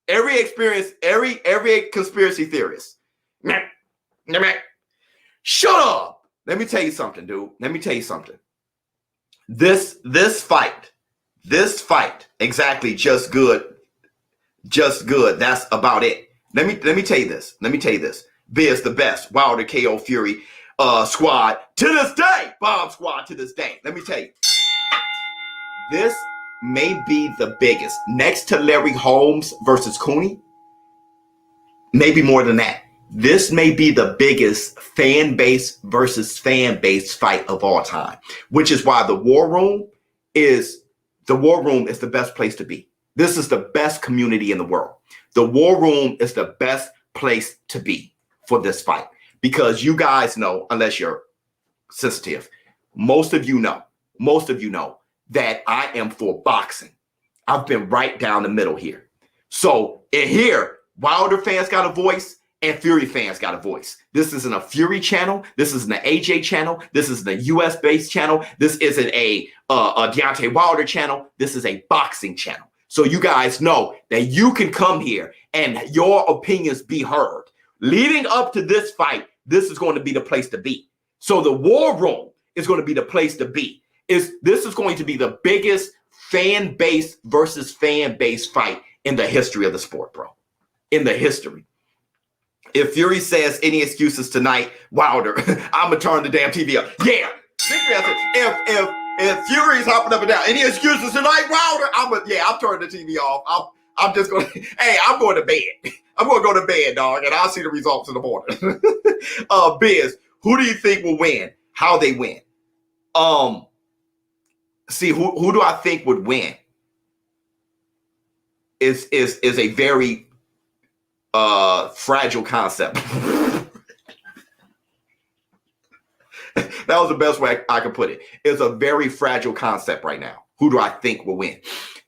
Every conspiracy theorist. Shut up. Let me tell you something, dude. This fight, exactly, just good. That's about it. Let me tell you this. Biz, the best Wilder KO Fury squad to this day. Bomb squad to this day. Let me tell you. This may be the biggest. Next to Larry Holmes versus Cooney, maybe more than that. This may be the biggest fan base versus fan base fight of all time, which is why the War Room is the best place to be. This is the best community in the world. The War Room is the best place to be for this fight because you guys know, unless you're sensitive, most of you know that I am for boxing. I've been right down the middle here. So in here, Wilder fans got a voice and Fury fans got a voice. This isn't a Fury channel. This isn't an AJ channel. This isn't a US-based channel. This isn't a Deontay Wilder channel. This is a boxing channel. So you guys know that you can come here and your opinions be heard. Leading up to this fight, this is going to be the place to be. So the War Room is going to be the place to be. This is going to be the biggest fan base versus fan base fight in the history of the sport, bro. In the history. If Fury says any excuses tonight, Wilder, I'm gonna turn the damn TV up. Yeah. If Fury's hopping up and down, any excuses tonight, Wilder, I'm turning the TV off. I'm just gonna I'm going to bed. I'm gonna go to bed, dog, and I'll see the results in the morning. Biz, who do you think will win? How they win? See, who do I think would win? Is a very fragile concept. That was the best way I could put it. It's a very fragile concept right now. Who do I think will win?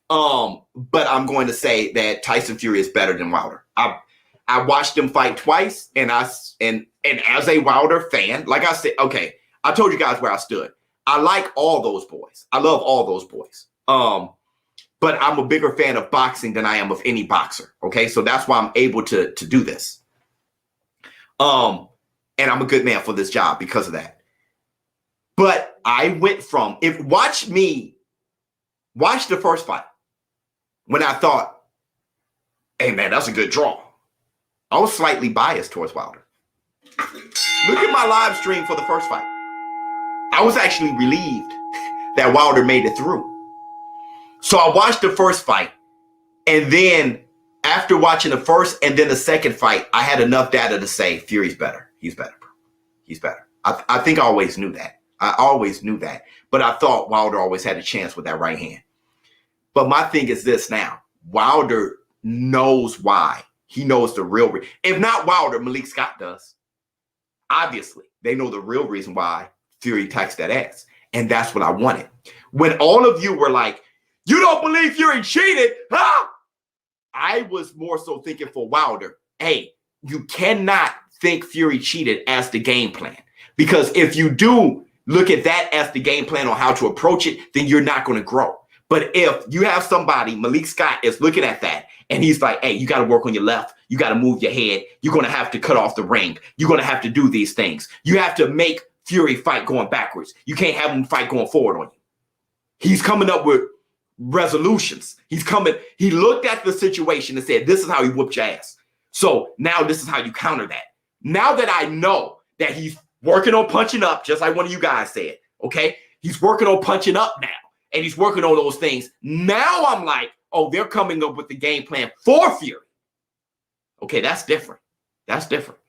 But I'm going to say that Tyson Fury is better than Wilder. I watched him fight twice, and as a Wilder fan, like I said, okay, I told you guys where I stood. I like all those boys. I love all those boys. But I'm a bigger fan of boxing than I am of any boxer. Okay, so that's why I'm able to do this. And I'm a good man for this job because of that. But I went from watch the first fight when I thought, hey man, that's a good draw. I was slightly biased towards Wilder. Look at my live stream for the first fight. I was actually relieved that Wilder made it through. So I watched the first fight, and then after watching the first and then the second fight, I had enough data to say Fury's better. He's better, bro. He's better. I think I always knew that. But I thought Wilder always had a chance with that right hand. But my thing is this now. Wilder knows why. He knows the real reason. If not Wilder, Malik Scott does. Obviously, they know the real reason why Fury attacks that ass. And that's what I wanted. When all of you were like, you don't believe Fury cheated, huh? I was more so thinking for Wilder, hey, you cannot think Fury cheated as the game plan. Because if you do look at that as the game plan on how to approach it, then you're not going to grow. But if you have somebody, Malik Scott is looking at that, and he's like, hey, you got to work on your left. You got to move your head. You're going to have to cut off the ring. You're going to have to do these things. You have to make Fury fight going backwards. You can't have him fight going forward on you. He's coming up with resolutions. He looked at the situation and said, this is how he whooped your ass. So now this is how you counter that. Now that I know that he's working on punching up, just like one of you guys said, okay? He's working on punching up now, and he's working on those things. Now I'm like, oh, they're coming up with the game plan for Fury. Okay, that's different. That's different.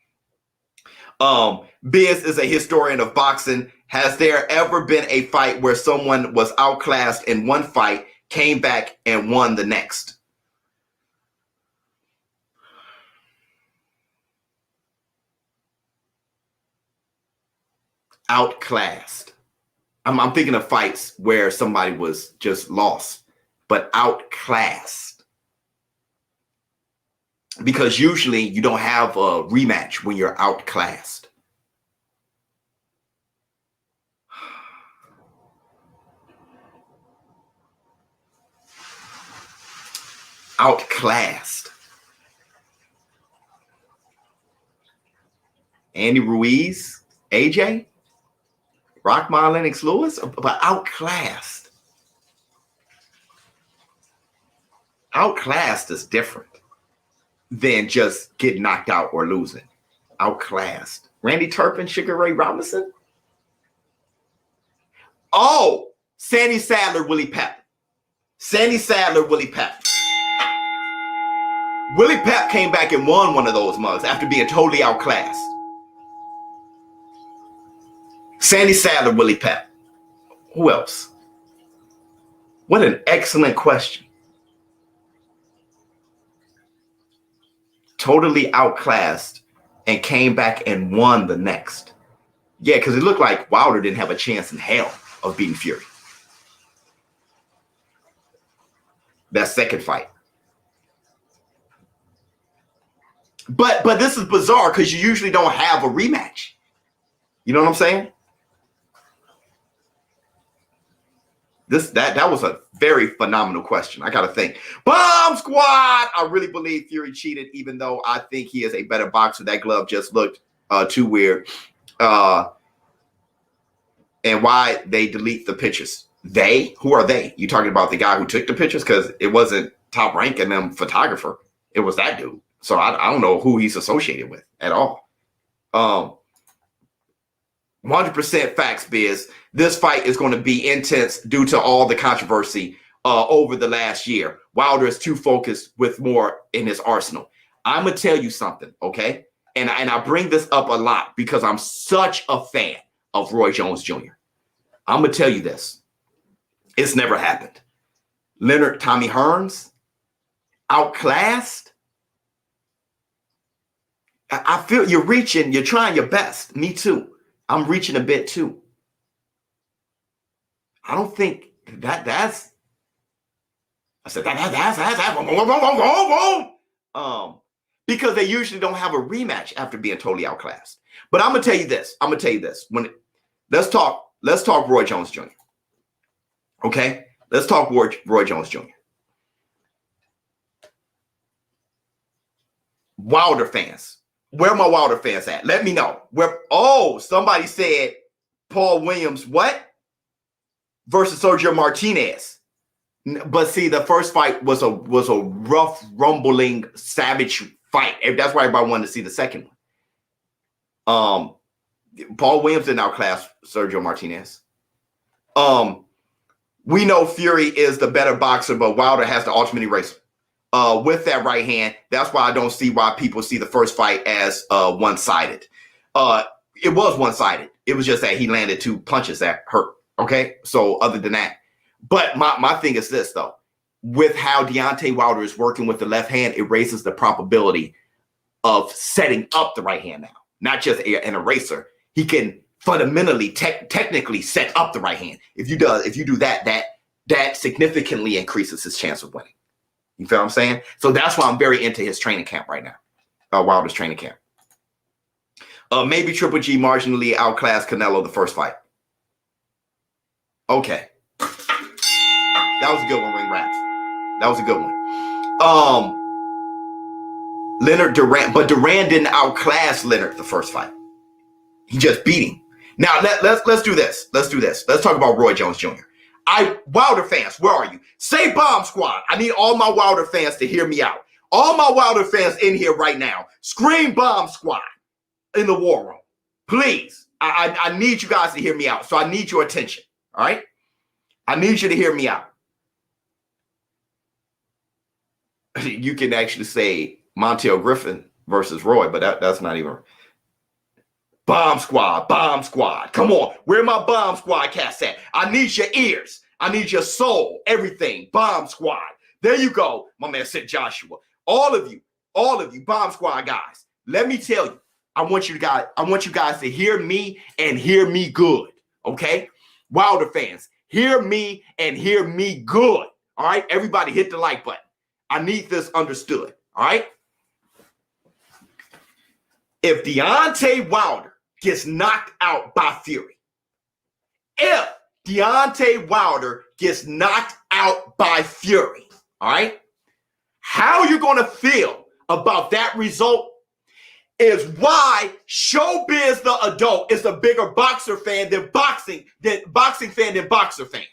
Biz is a historian of boxing. Has there ever been a fight where someone was outclassed in one fight, came back and won the next? Outclassed. I'm thinking of fights where somebody was just lost, but outclassed. Because usually you don't have a rematch when you're outclassed. Outclassed. Andy Ruiz, AJ, Rockmar Lennox Lewis, but outclassed. Outclassed is different than just get knocked out or losing. Outclassed. Randy Turpin, Sugar Ray Robinson. Oh, Sandy Sadler, Willie Pep. Sandy Sadler, Willie Pep. Willie Pep came back and won one of those mugs after being totally outclassed. Sandy Sadler, Willie Pep. Who else? What an excellent question. Totally outclassed and came back and won the next. Yeah, because it looked like Wilder didn't have a chance in hell of beating Fury. That second fight. But this is bizarre because you usually don't have a rematch. You know what I'm saying? That was a very phenomenal question. I gotta think. Bomb Squad! I really believe Fury cheated, even though I think he is a better boxer. That glove just looked too weird. And why they delete the pictures? They? Who are they? You talking about the guy who took the pictures? Because it wasn't Top Rank and them photographer. It was that dude. So I don't know who he's associated with at all. 100% facts, Biz. This fight is going to be intense due to all the controversy over the last year. Wilder is too focused with more in his arsenal. I'm going to tell you something, okay? And I bring this up a lot because I'm such a fan of Roy Jones Jr. I'm going to tell you this. It's never happened. Leonard Tommy Hearns, outclassed. I feel you're reaching, you're trying your best. Me too. I'm reaching a bit too. I don't think that's I said, because they usually don't have a rematch after being totally outclassed. But I'm gonna tell you this. Let's talk Roy Jones Jr. Okay? Let's talk Roy Jones Jr. Wilder fans. Where are my Wilder fans at? Let me know. Somebody said Paul Williams, what? Versus Sergio Martinez. But see, the first fight was a rough, rumbling, savage fight. That's why everybody wanted to see the second one. Paul Williams didn't outclass Sergio Martinez. We know Fury is the better boxer, but Wilder has the ultimate eraser. With that right hand, that's why I don't see why people see the first fight as one-sided. It was one-sided. It was just that he landed 2 punches that hurt. Okay, so other than that. But my thing is this, though. With how Deontay Wilder is working with the left hand, it raises the probability of setting up the right hand now. Not just an eraser. He can fundamentally, technically set up the right hand. If you do that significantly increases his chance of winning. You feel what I'm saying? So that's why I'm very into his training camp right now. Wilder's training camp. Maybe Triple G marginally outclassed Canelo the first fight. Okay. That was a good one, Ring Rats. That was a good one. Leonard Duran, but Duran didn't outclass Leonard the first fight. He just beat him. Now let's do this. Let's talk about Roy Jones Jr. Wilder fans, where are you? Say Bomb Squad. I need all my Wilder fans to hear me out. All my Wilder fans in here right now, scream Bomb Squad in the war room. Please. I need you guys to hear me out. So I need your attention. All right? I need you to hear me out. You can actually say Montel Griffin versus Roy, but that's not even. Bomb Squad. Come on. Where my Bomb Squad cats at? I need your ears. I need your soul. Everything. Bomb Squad. There you go. My man said Joshua. All of you, Bomb Squad guys. Let me tell you, I want you guys to hear me and hear me good. Okay? Wilder fans, hear me and hear me good. All right? Everybody hit the like button. I need this understood. All right? If Deontay Wilder gets knocked out by Fury, all right, how you're going to feel about that result is why ShowBizz the adult is a bigger boxer fan than boxing fan than boxer fan.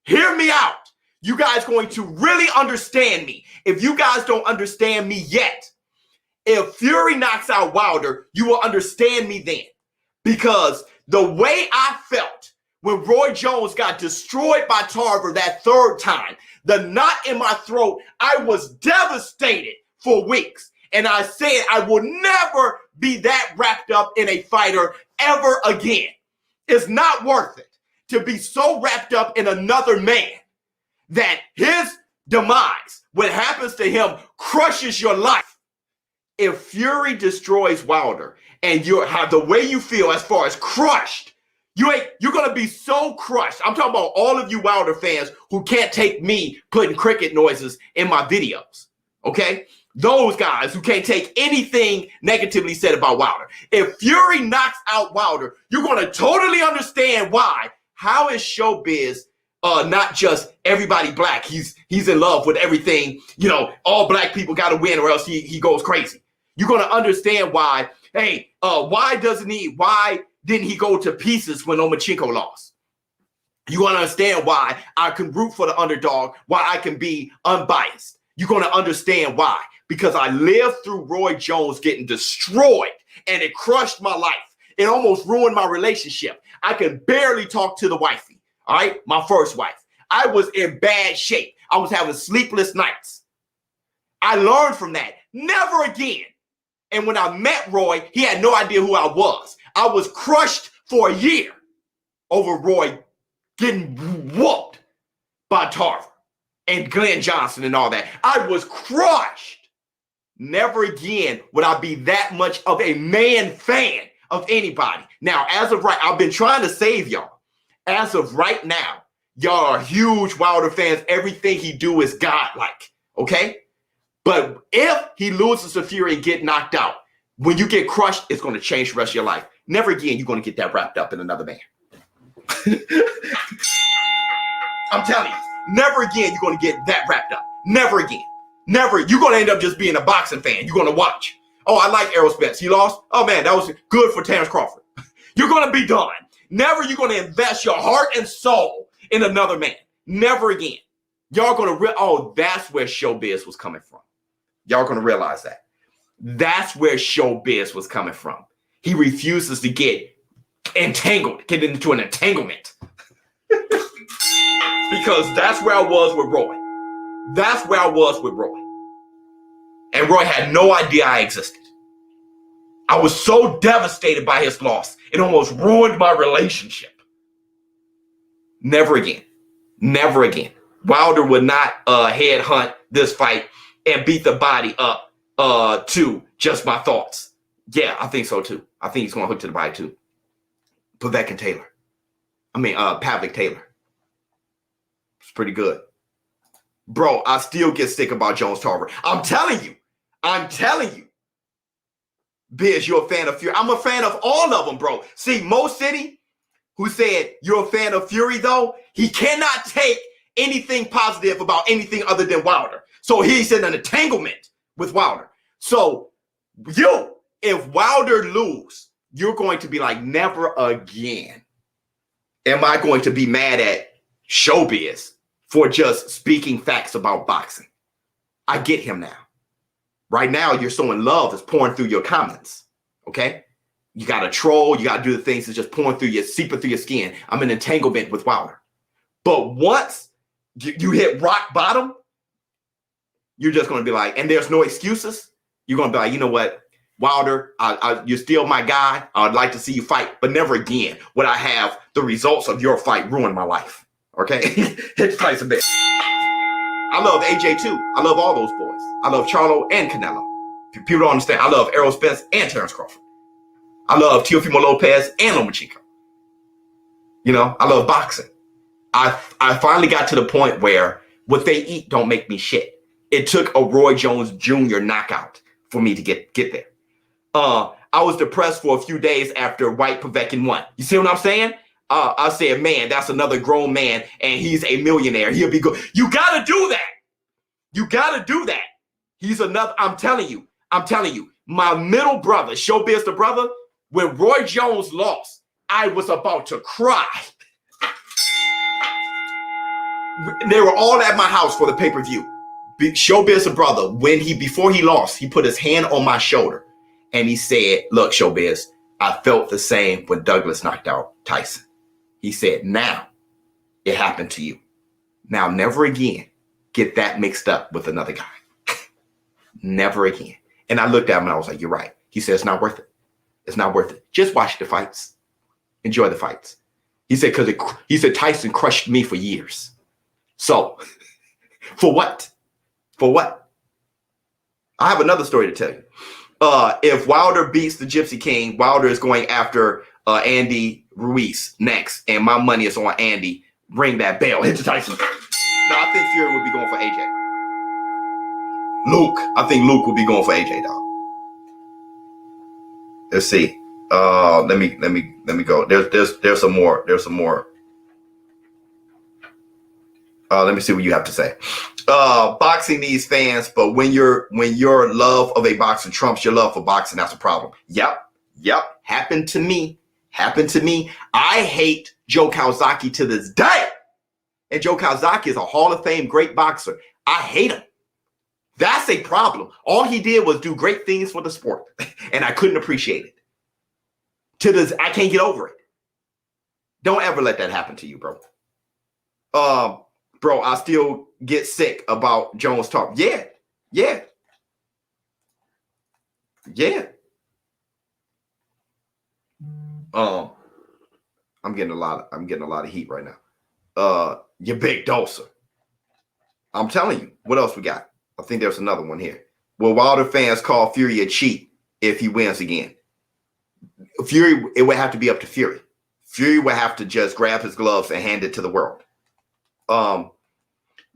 Hear me out. You guys going to really understand me. If you guys don't understand me yet, if Fury knocks out Wilder, you will understand me then. Because the way I felt when Roy Jones got destroyed by Tarver that third time, the knot in my throat, I was devastated for weeks. And I said I will never be that wrapped up in a fighter ever again. It's not worth it to be so wrapped up in another man that his demise, what happens to him, crushes your life. If Fury destroys Wilder and you have the way you feel as far as crushed, you're going to be so crushed. I'm talking about all of you Wilder fans who can't take me putting cricket noises in my videos. Okay? Those guys who can't take anything negatively said about Wilder. If Fury knocks out Wilder, you're going to totally understand why. How is ShowBizz not just everybody black? He's in love with everything. You know, all black people got to win or else he goes crazy. You're going to understand why. Hey, why didn't he go to pieces when Lomachenko lost? You're going to understand why I can root for the underdog, why I can be unbiased. You're going to understand why. Because I lived through Roy Jones getting destroyed and it crushed my life. It almost ruined my relationship. I could barely talk to the wifey. All right. My first wife. I was in bad shape. I was having sleepless nights. I learned from that. Never again. And when I met Roy, he had no idea who I was. I was crushed for a year over Roy getting whooped by Tarver and Glenn Johnson and all that. I was crushed. Never again would I be that much of a man fan of anybody. Now, as of right, I've been trying to save y'all. As of right now, Y'all are huge Wilder fans. Everything he do is godlike, okay? But if he loses to Fury and get knocked out, when you get crushed, it's going to change the rest of your life. Never again you're going to get that wrapped up in another man. I'm telling you, never again you're going to get that wrapped up. Never again. Never. You're going to end up just being a boxing fan. You're going to watch. Oh, I like Errol Spence. He lost. Oh, man, that was good for Terrence Crawford. You're going to be done. Never you're going to invest your heart and soul in another man. Never again. Y'all going to oh, that's where ShowBizz was coming from. Y'all going to realize that. That's where ShowBizz was coming from. He refuses to get entangled, get into an entanglement. Because that's where I was with Roy. That's where I was with Roy. And Roy had no idea I existed. I was so devastated by his loss, it almost ruined my relationship. Never again. Never again. Wilder would not headhunt this fight and beat the body up to just my thoughts. Yeah, I think so too. I think he's going to hook to the body too. Pavlik Taylor. It's pretty good. Bro, I still get sick about Jones Tarver. I'm telling you. Biz, you're a fan of Fury. I'm a fan of all of them, bro. See, Mo City, who said you're a fan of Fury, though, he cannot take anything positive about anything other than Wilder. So he's in an entanglement with Wilder. So if Wilder lose, you're going to be like, never again am I going to be mad at ShowBizz for just speaking facts about boxing. I get him now. Right now, you're so in love, it's pouring through your comments, okay? You got to troll, you got to do the things that's just pouring through your, seeping through your skin. I'm in entanglement with Wilder. But once you hit rock bottom, you're just going to be like, and there's no excuses. You're going to be like, you know what, Wilder, you're still my guy. I'd like to see you fight, but never again would I have the results of your fight ruin my life, okay? Hit Tyson bit. I love AJ too. I love all those boys. I love Charlo and Canelo. People don't understand. I love Errol Spence and Terrence Crawford. I love Teofimo Lopez and Lomachenko. You know, I love boxing. I finally got to the point where what they eat don't make me shit. It took a Roy Jones Jr. knockout for me to get there. I was depressed for a few days after White Pavlik won. You see what I'm saying? I said, man, that's another grown man, and he's a millionaire. He'll be good. You got to do that. You got to do that. He's another. I'm telling you. My middle brother, ShowBizz the brother, when Roy Jones lost, I was about to cry. They were all at my house for the pay-per-view. ShowBizz the brother, before he lost, he put his hand on my shoulder, and he said, look, ShowBizz, I felt the same when Douglas knocked out Tyson. He said, now it happened to you. Now, never again get that mixed up with another guy. Never again. And I looked at him and I was like, you're right. He said, it's not worth it. It's not worth it. Just watch the fights. Enjoy the fights. He said, Tyson crushed me for years. So, for what? For what? I have another story to tell you. If Wilder beats the Gypsy King, Wilder is going after Andy Ruiz next, and my money is on Andy. Ring that bell. Hit the Tyson. No, I think Fury would be going for AJ. I think Luke would be going for AJ, dog. Let's see. Let me go. There's some more. Let me see what you have to say. Boxing needs fans, but when your love of a boxer trumps your love for boxing, that's a problem. Yep. Happened to me. I hate Joe Calzaghe to this day. And Joe Calzaghe is a Hall of Fame great boxer. I hate him. That's a problem. All he did was do great things for the sport, and I couldn't appreciate it. I can't get over it. Don't ever let that happen to you, bro. Bro, I still get sick about Jones talk. Yeah. I'm getting a lot of heat right now. You big doser. I'm telling you. What else we got? I think there's another one here. Will Wilder fans call Fury a cheat if he wins again? Fury, it would have to be up to Fury. Fury would have to just grab his gloves and hand it to the world.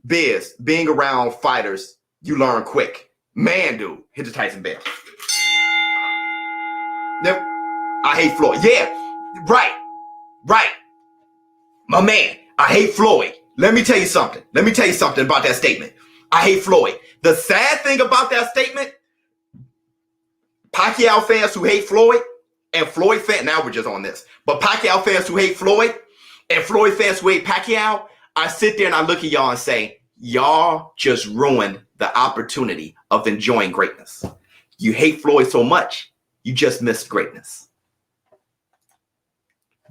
Biz, being around fighters, you learn quick. Man, dude, hit the Tyson bell. Nope. I hate Floyd. Yeah, right. My man, I hate Floyd. Let me tell you something. Let me tell you something about that statement. I hate Floyd. The sad thing about that statement, Pacquiao fans who hate Floyd and Floyd fans, now we're just on this, but Pacquiao fans who hate Floyd and Floyd fans who hate Pacquiao, I sit there and I look at y'all and say, y'all just ruined the opportunity of enjoying greatness. You hate Floyd so much, you just missed greatness.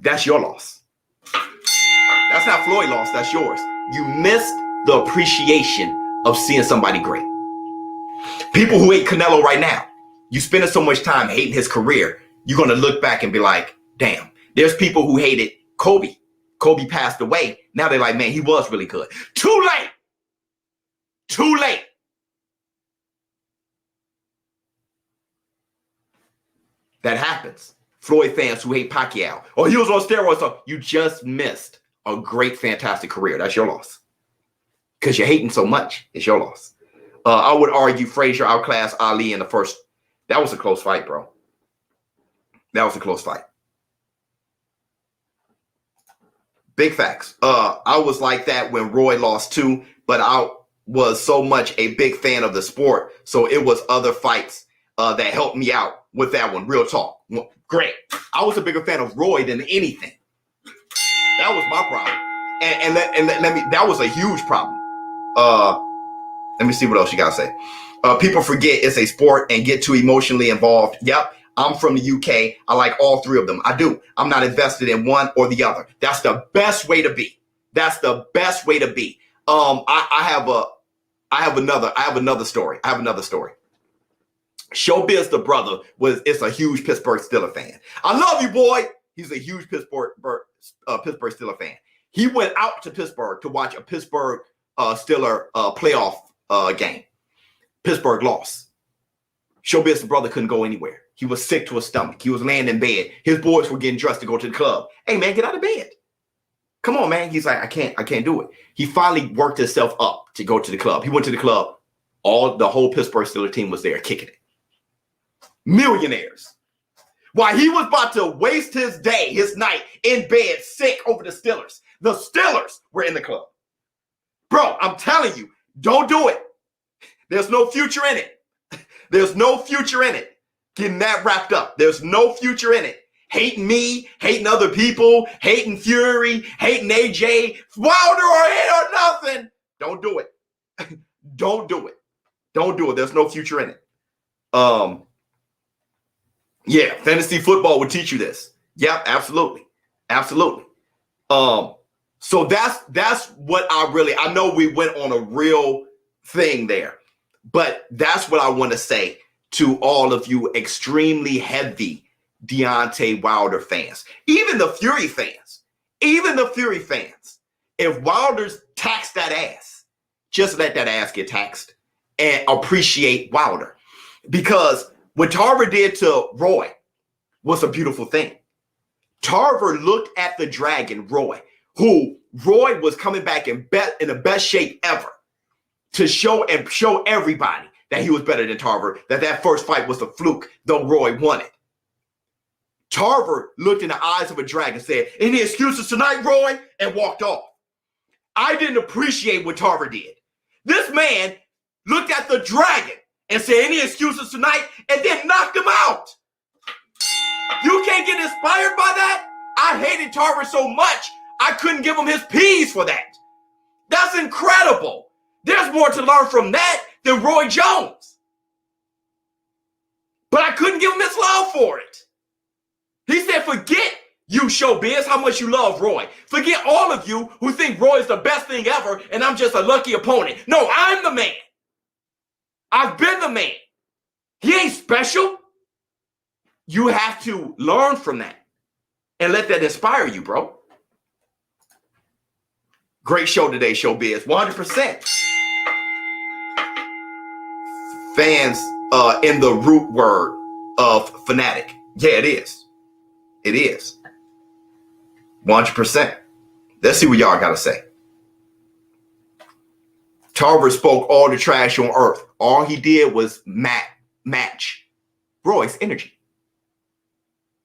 That's your loss. That's not Floyd's loss, that's yours. You missed the appreciation of seeing somebody great. People who hate Canelo right now, you spending so much time hating his career, you're going to look back and be like, damn. There's people who hated Kobe. Kobe passed away. Now they're like, man, he was really good. Too late. Too late. That happens. Floyd fans who hate Pacquiao. Oh, he was on steroids. So you just missed a great, fantastic career. That's your loss. Because you're hating so much. It's your loss. I would argue Frazier outclassed Ali in the first. That was a close fight, bro. That was a close fight. Big facts. I was like that when Roy lost too, but I was so much a big fan of the sport. So it was other fights that helped me out with that one. Real talk. Great. I was a bigger fan of Roy than anything. That was my problem. And let me, that was a huge problem. Let me see what else you gotta say. People forget it's a sport and get too emotionally involved. Yep. I'm from the UK. I like all three of them. I do. I'm not invested in one or the other. That's the best way to be. That's the best way to be. I have another story. ShowBizz, the brother, it's a huge Pittsburgh Steelers fan. I love you, boy. He's a huge Pittsburgh Steelers fan. He went out to Pittsburgh to watch a Pittsburgh Steelers playoff game. Pittsburgh lost. ShowBizz, the brother, couldn't go anywhere. He was sick to his stomach. He was laying in bed. His boys were getting dressed to go to the club. Hey, man, get out of bed. Come on, man. He's like, I can't do it. He finally worked himself up to go to the club. He went to the club. The whole Pittsburgh Steelers team was there kicking it. Millionaires. While he was about to waste his day, his night in bed, sick over the Steelers were in the club. Bro, I'm telling you, don't do it. There's no future in it. There's no future in it. Getting that wrapped up. There's no future in it. Hating me, hating other people, hating Fury, hating AJ, Wilder or nothing. Don't do it. Don't do it. Don't do it. There's no future in it. Yeah, fantasy football would teach you this. Yep, absolutely. Absolutely. So that's what I know we went on a real thing there, but that's what I want to say to all of you extremely heavy Deontay Wilder fans, even the Fury fans. If Wilder's taxed that ass, just let that ass get taxed and appreciate Wilder. Because what Tarver did to Roy was a beautiful thing. Tarver looked at the dragon, Roy was coming back in the best shape ever to show everybody that he was better than Tarver, that first fight was a fluke, though Roy won it. Tarver looked in the eyes of a dragon and said, any excuses tonight, Roy? And walked off. I didn't appreciate what Tarver did. This man looked at the dragon and said, any excuses tonight? And then knocked him out. You can't get inspired by that? I hated Tarver so much, I couldn't give him his P's for that. That's incredible. There's more to learn from that than Roy Jones. But I couldn't give him his love for it. He said, forget you, ShowBizz, how much you love Roy. Forget all of you who think Roy is the best thing ever and I'm just a lucky opponent. No, I'm the man. I've been the man. He ain't special. You have to learn from that and let that inspire you, bro. Great show today, ShowBizz. 100%. Fans in the root word of fanatic. Yeah, it is. It is. 100%. Let's see what y'all got to say. Tarver spoke all the trash on earth. All he did was match Roy's energy.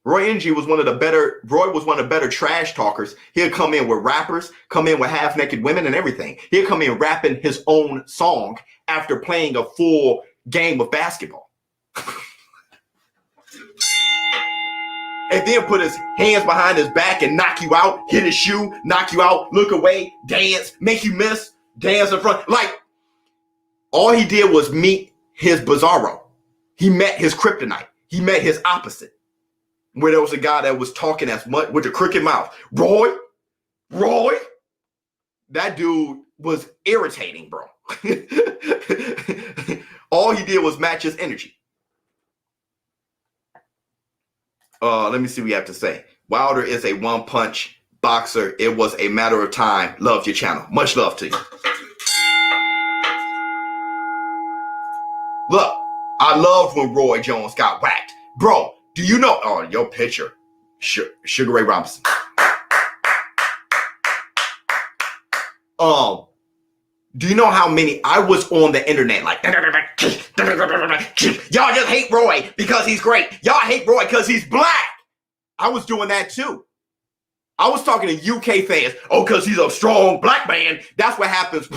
Roy was one of the better trash talkers. He'll come in with rappers, come in with half-naked women and everything. He'll come in rapping his own song after playing a full game of basketball. And then put his hands behind his back and knock you out, hit his shoe, knock you out, look away, dance, make you miss, dance in front. Like, all he did was meet his Bizarro. He met his kryptonite. He met his opposite. Where there was a guy that was talking as much with a crooked mouth. Roy, that dude was irritating, bro. All he did was match his energy. Let me see what we have to say. Wilder is a one-punch boxer. It was a matter of time. Love your channel. Much love to you. Look, I loved when Roy Jones got whacked. Bro, do you know? Oh, your picture. Sugar Ray Robinson. Do you know how many I was on the internet like y'all just hate Roy because he's great. Y'all hate Roy because he's black. I was doing that too. I was talking to UK fans. Oh, because he's a strong black man. That's what happens.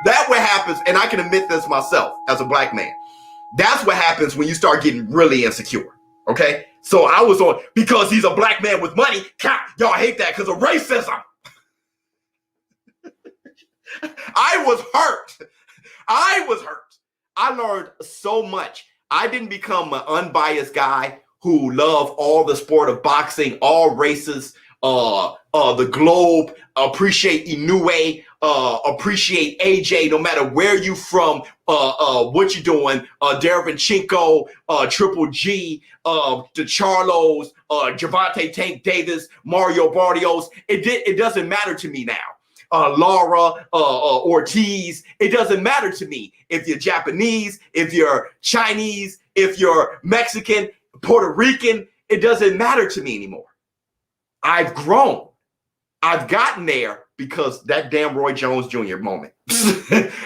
That's what happens, and I can admit this myself as a black man. That's what happens when you start getting really insecure. Okay? So I was on because he's a black man with money. Y'all hate that because of racism. I was hurt. I learned so much. I didn't become an unbiased guy who loved all the sport of boxing, all races, the globe, appreciate Inoue, appreciate AJ, no matter where you from, what you doing, Derevchenko, Triple G, the Charlos, Gervonta Tank Davis, Mario Barrios. It doesn't matter to me now. Laura, Ortiz, it doesn't matter to me if you're Japanese, if you're Chinese, if you're Mexican, Puerto Rican, it doesn't matter to me anymore. I've grown. I've gotten there because that damn Roy Jones Jr. moment.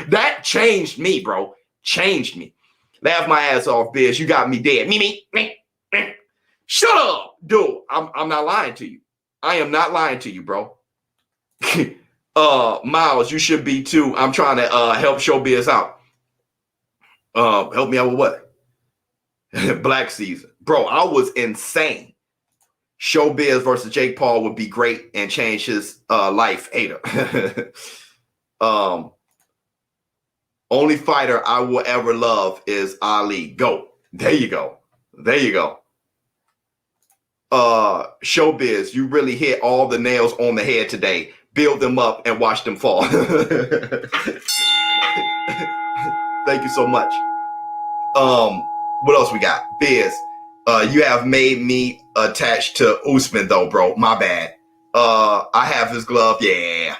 That changed me, bro. Changed me. Laugh my ass off, Biz. You got me dead. Me. Shut up, dude. I'm not lying to you. I am not lying to you, bro. Miles, you should be too. I'm trying to help ShowBizz out. Help me out with what? Black season. Bro, I was insane. ShowBizz versus Jake Paul would be great and change his life. Hater. Only fighter I will ever love is Ali. Go. There you go. ShowBizz, you really hit all the nails on the head today. Build them up and watch them fall. Thank you so much. What else we got? Biz, you have made me attached to Usman though, bro. My bad. I have his glove, yeah.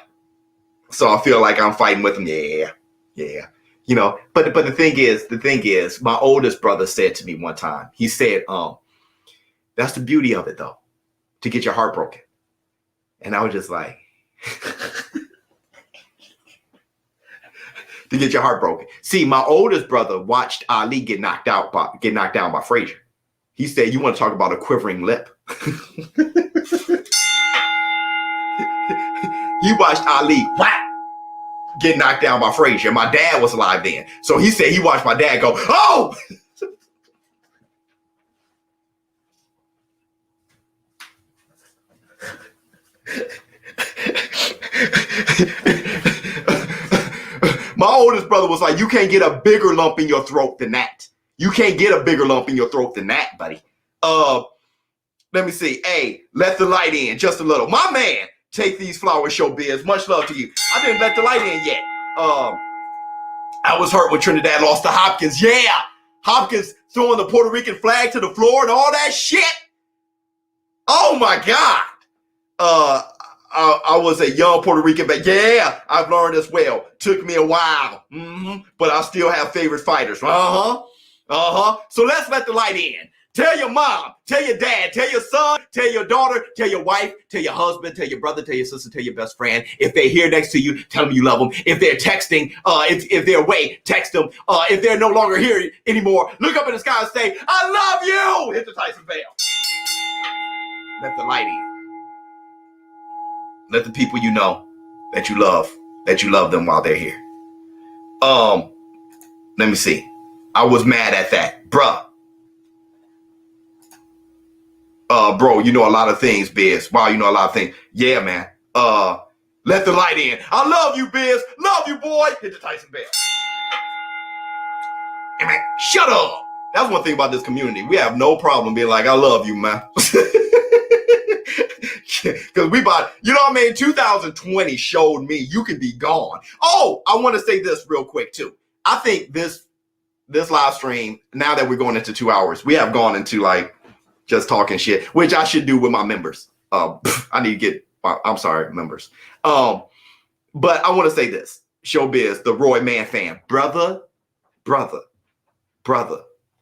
So I feel like I'm fighting with him, yeah. You know, but the thing is, my oldest brother said to me one time, he said, that's the beauty of it though, to get your heart broken. And I was just like, to get your heart broken. See, my oldest brother watched Ali get knocked down by Frazier. He said, "You want to talk about a quivering lip?" He watched Ali get knocked down by Frazier. My dad was alive then, so he said he watched my dad go, "Oh!" My oldest brother was like, you can't get a bigger lump in your throat than that. You can't get a bigger lump in your throat than that, buddy. Let me see. Hey, let the light in just a little. My man, take these flowers, ShowBizz. Much love to you. I didn't let the light in yet. I was hurt when Trinidad lost to Hopkins. Yeah. Hopkins throwing the Puerto Rican flag to the floor and all that shit. Oh, my God. I was a young Puerto Rican, but yeah, I've learned as well. Took me a while, but I still have favorite fighters. So let's let the light in. Tell your mom, tell your dad, tell your son, tell your daughter, tell your wife, tell your husband, tell your brother, tell your sister, tell your best friend. If they're here next to you, tell them you love them. If they're texting, if they're away, text them. If they're no longer here anymore, look up in the sky and say, I love you. Hit the Tyson bell. Let the light in. Let the people you know that you love them while they're here. Let me see. I was mad at that. Bruh. Bro, you know a lot of things, Biz. Wow, you know a lot of things. Yeah, man. Let the light in. I love you, Biz. Love you, boy. Hit the Tyson bell. Hey, man, shut up. That's one thing about this community. We have no problem being like, I love you, man. Because we bought, you know what I mean? 2020 showed me you can be gone. Oh, I want to say this real quick, too. I think this live stream, now that we're going into 2 hours, we have gone into like, just talking shit, which I should do with my members. I need to get, I'm sorry, members. But I want to say this. ShowBizz, the Roy Man fan. Brother.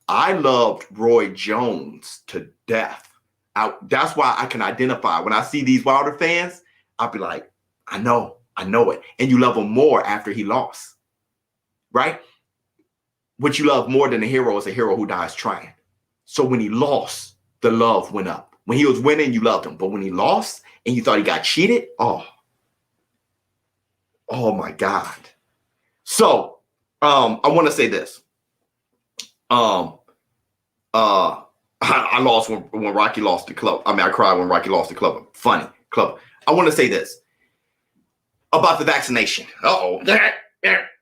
I loved Roy Jones to death. That's why I can identify. When I see these Wilder fans, I'll be like, I know it. And you love him more after he lost. Right? What you love more than a hero is a hero who dies trying. So when he lost, the love went up. When he was winning, you loved him. But when he lost and you thought he got cheated, oh my God. So I want to say this. I lost when Rocky lost the club. I cried when Rocky lost the club. Funny club. I want to say this about the vaccination.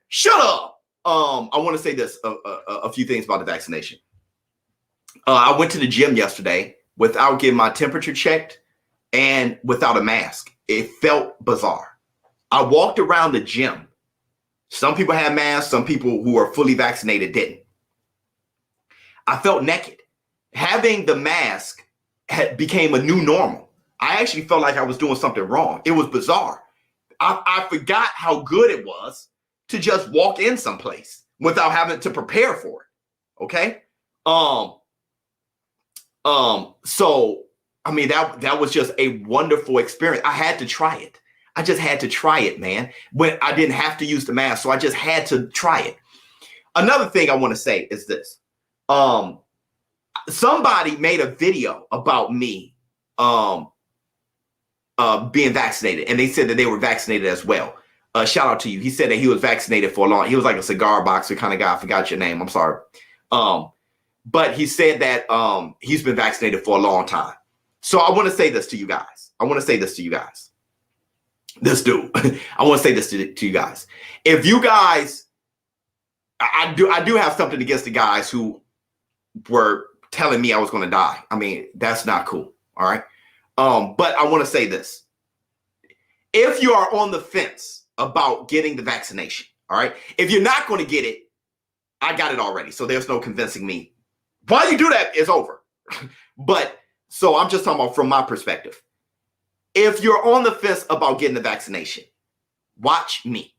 Shut up. I want to say this, a few things about the vaccination. I went to the gym yesterday without getting my temperature checked and without a mask. It felt bizarre. I walked around the gym. Some people had masks. Some people who were fully vaccinated didn't. I felt naked. Having the mask became a new normal. I actually felt like I was doing something wrong. It was bizarre. I forgot how good it was to just walk in someplace without having to prepare for it. Okay? So I mean that was just a wonderful experience. I had to try it. I just had to try it, man. When I didn't have to use the mask, so I just had to try it. Another thing I want to say is this. Somebody made a video about me being vaccinated, and they said that they were vaccinated as well. Shout out to you. He said that he was vaccinated for a long. He was like a cigar boxer kind of guy. I forgot your name. I'm sorry. But he said that he's been vaccinated for a long time. So I want to say this to you guys. This dude. I want to say this to you guys. If you guys, I do have something against the guys who were telling me I was going to die. I mean, that's not cool. All right. But I want to say this. If you are on the fence about getting the vaccination, all right, if you're not going to get it, I got it already. So there's no convincing me. Why you do that is over. But so I'm just talking about from my perspective. If you're on the fence about getting the vaccination, watch me.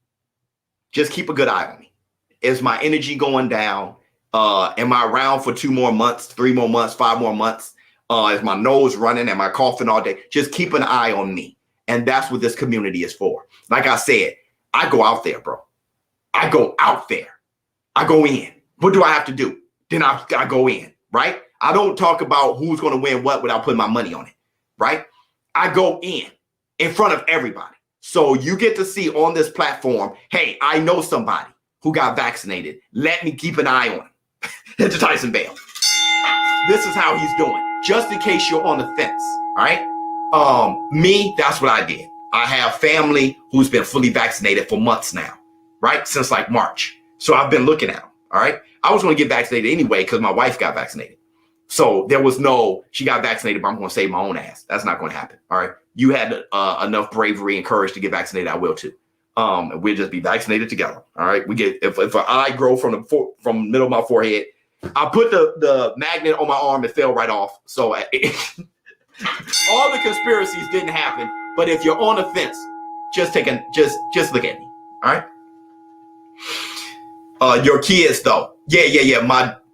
Just keep a good eye on me. Is my energy going down? Am I around for 2 more months, 3 more months, 5 more months? Is my nose running? Am I coughing all day? Just keep an eye on me. And that's what this community is for. Like I said, I go out there, bro. I go out there. I go in. What do I have to do? Then I go in, right? I don't talk about who's going to win what without putting my money on it, right? I go in front of everybody. So you get to see on this platform, hey, I know somebody who got vaccinated. Let me keep an eye on him. Hit the Tyson bell. This is how he's doing. Just in case you're on the fence, all right? Me, that's what I did. I have family who's been fully vaccinated for months now, right? Since like March. So I've been looking at them, all right? I was going to get vaccinated anyway because my wife got vaccinated. So there was no, she got vaccinated, but I'm going to save my own ass. That's not going to happen, all right? You had enough bravery and courage to get vaccinated, I will too. And we'll just be vaccinated together, all right? We get, if an eye grow from the middle of my forehead, I put the magnet on my arm, it fell right off. So all the conspiracies didn't happen. But if you're on the fence, just look at me, all right? Your kids though, yeah.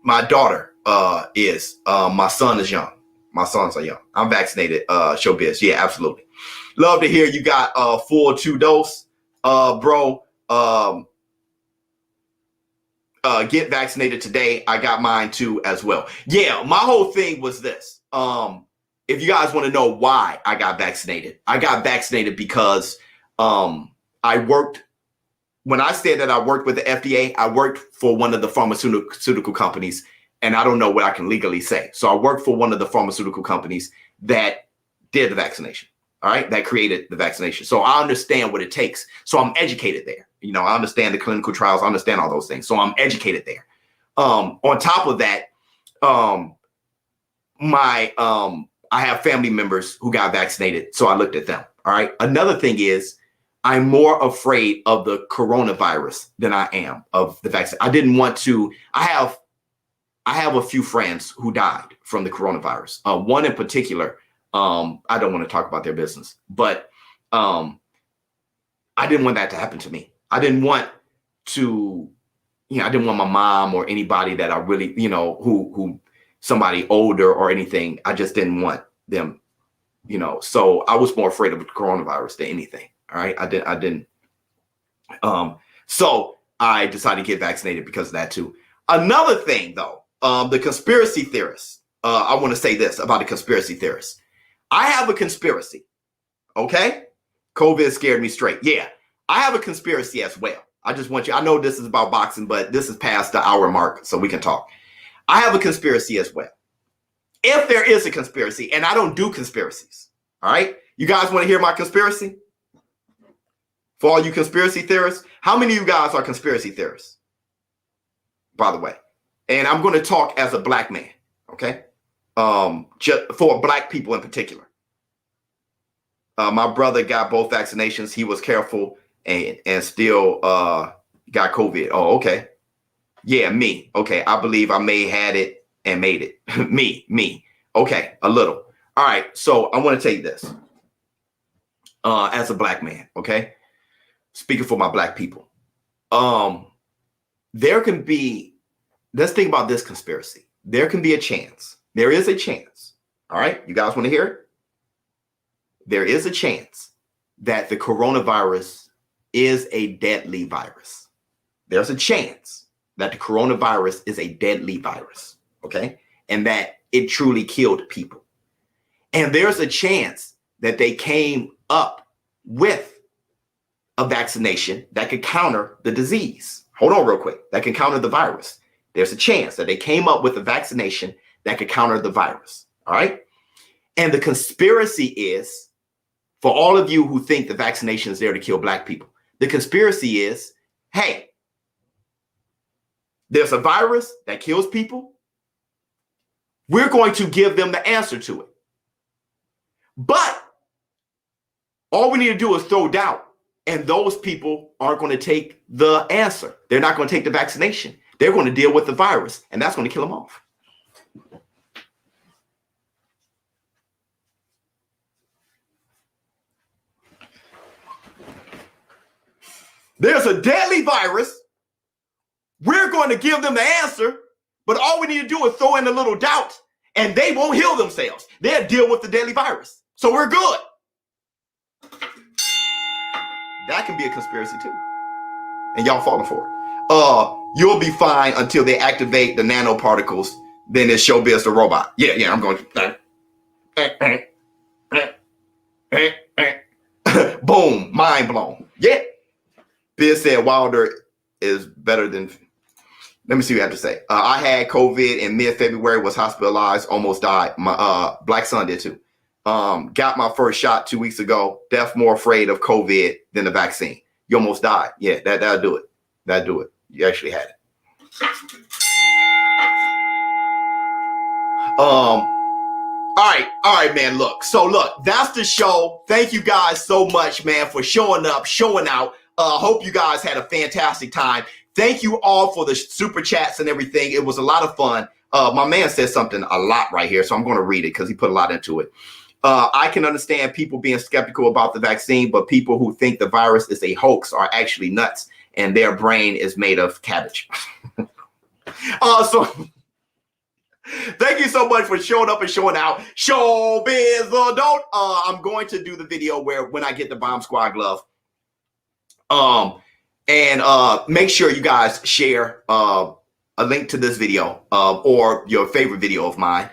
My daughter, is. My son is young. My sons are young. I'm vaccinated. ShowBizz. Yeah, absolutely. Love to hear you got full 2 dose, bro. Get vaccinated today. I got mine too as well. Yeah, my whole thing was this. If you guys want to know why I got vaccinated because I worked. When I said that I worked with the FDA, I worked for one of the pharmaceutical companies, and I don't know what I can legally say. So I worked for one of the pharmaceutical companies that did the vaccination. All right, that created the vaccination. So I understand what it takes. So I'm educated there. You know, I understand the clinical trials. I understand all those things. So I'm educated there. On top of that, I have family members who got vaccinated. So I looked at them. All right. Another thing is I'm more afraid of the coronavirus than I am of the vaccine. I didn't want to. I have a few friends who died from the coronavirus. One in particular. I don't want to talk about their business, but I didn't want that to happen to me. I didn't want my mom or anybody that I really, who somebody older or anything. I just didn't want them, so I was more afraid of the coronavirus than anything. All right. I didn't. So I decided to get vaccinated because of that too. Another thing though, the conspiracy theorists, I want to say this about the conspiracy theorists. I have a conspiracy. Okay. COVID scared me straight. Yeah. I have a conspiracy as well. I just want you, I know this is about boxing, but this is past the hour mark, so we can talk. I have a conspiracy as well. If there is a conspiracy, and I don't do conspiracies. All right. You guys want to hear my conspiracy? For all you conspiracy theorists, how many of you guys are conspiracy theorists? By the way, and I'm going to talk as a black man. Okay. Just for black people in particular. My brother got both vaccinations. He was careful and still got COVID. Oh, okay. Yeah, me. Okay, I believe I may had it and made it. me. Okay, a little. All right, so I want to tell you this. As a black man, okay? Speaking for my black people. There can be, let's think about this conspiracy. There can be a chance. There is a chance. All right, you guys want to hear it? There is a chance that the coronavirus is a deadly virus. There's a chance that the coronavirus is a deadly virus, okay? And that it truly killed people. And there's a chance that they came up with a vaccination that could counter the disease. Hold on real quick. That can counter the virus. There's a chance that they came up with a vaccination that could counter the virus, all right? And the conspiracy is, for all of you who think the vaccination is there to kill black people, the conspiracy is, hey, there's a virus that kills people. We're going to give them the answer to it. But all we need to do is throw doubt, and those people aren't going to take the answer. They're not going to take the vaccination. They're going to deal with the virus, and that's going to kill them off. There's a deadly virus. We're going to give them the answer, but all we need to do is throw in a little doubt, and they won't heal themselves. They'll deal with the deadly virus. So we're good. That can be a conspiracy too. And y'all falling for it. You'll be fine until they activate the nanoparticles. Then it's ShowBizz the robot. Yeah, I'm going to. Boom, mind blown. Yeah. Biz said Wilder is better than. Let me see what I have to say. I had COVID in mid-February, was hospitalized, almost died. My black son did too. Got my first shot 2 weeks ago. Deaf more afraid of COVID than the vaccine. You almost died. Yeah, that'll do it. That'll do it. You actually had it. All right, man. Look, that's the show. Thank you guys so much, man, for showing up, showing out. Hope you guys had a fantastic time. Thank you all for the super chats and everything. It was a lot of fun. My man said something a lot right here, so I'm going to read it because he put a lot into it. I can understand people being skeptical about the vaccine, but people who think the virus is a hoax are actually nuts, and their brain is made of cabbage. So Thank you so much for showing up and showing out. ShowBizz Adult. I'm going to do the video when I get the Bomb Squad glove. And make sure you guys share a link to this video or your favorite video of mine.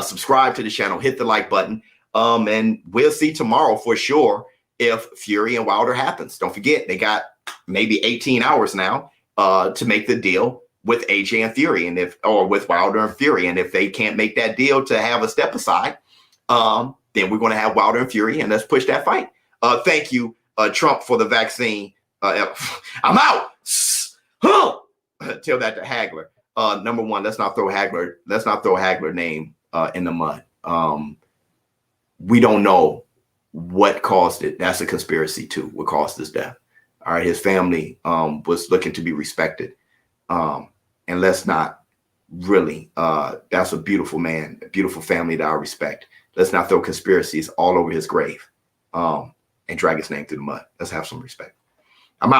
Subscribe to the channel, hit the like button, and we'll see tomorrow for sure if Fury and Wilder happens. Don't forget, they got maybe 18 hours now to make the deal with AJ and Fury, or with Wilder and Fury. And if they can't make that deal to have a step aside, then we're going to have Wilder and Fury, and let's push that fight. Thank you, Trump, for the vaccine. I'm out. Tell that to Hagler. Number one, let's not throw Hagler name in the mud. We don't know what caused it. That's a conspiracy too. What caused his death? All right, his family was looking to be respected, and let's not really. That's a beautiful man, a beautiful family that I respect. Let's not throw conspiracies all over his grave and drag his name through the mud. Let's have some respect. I'm out.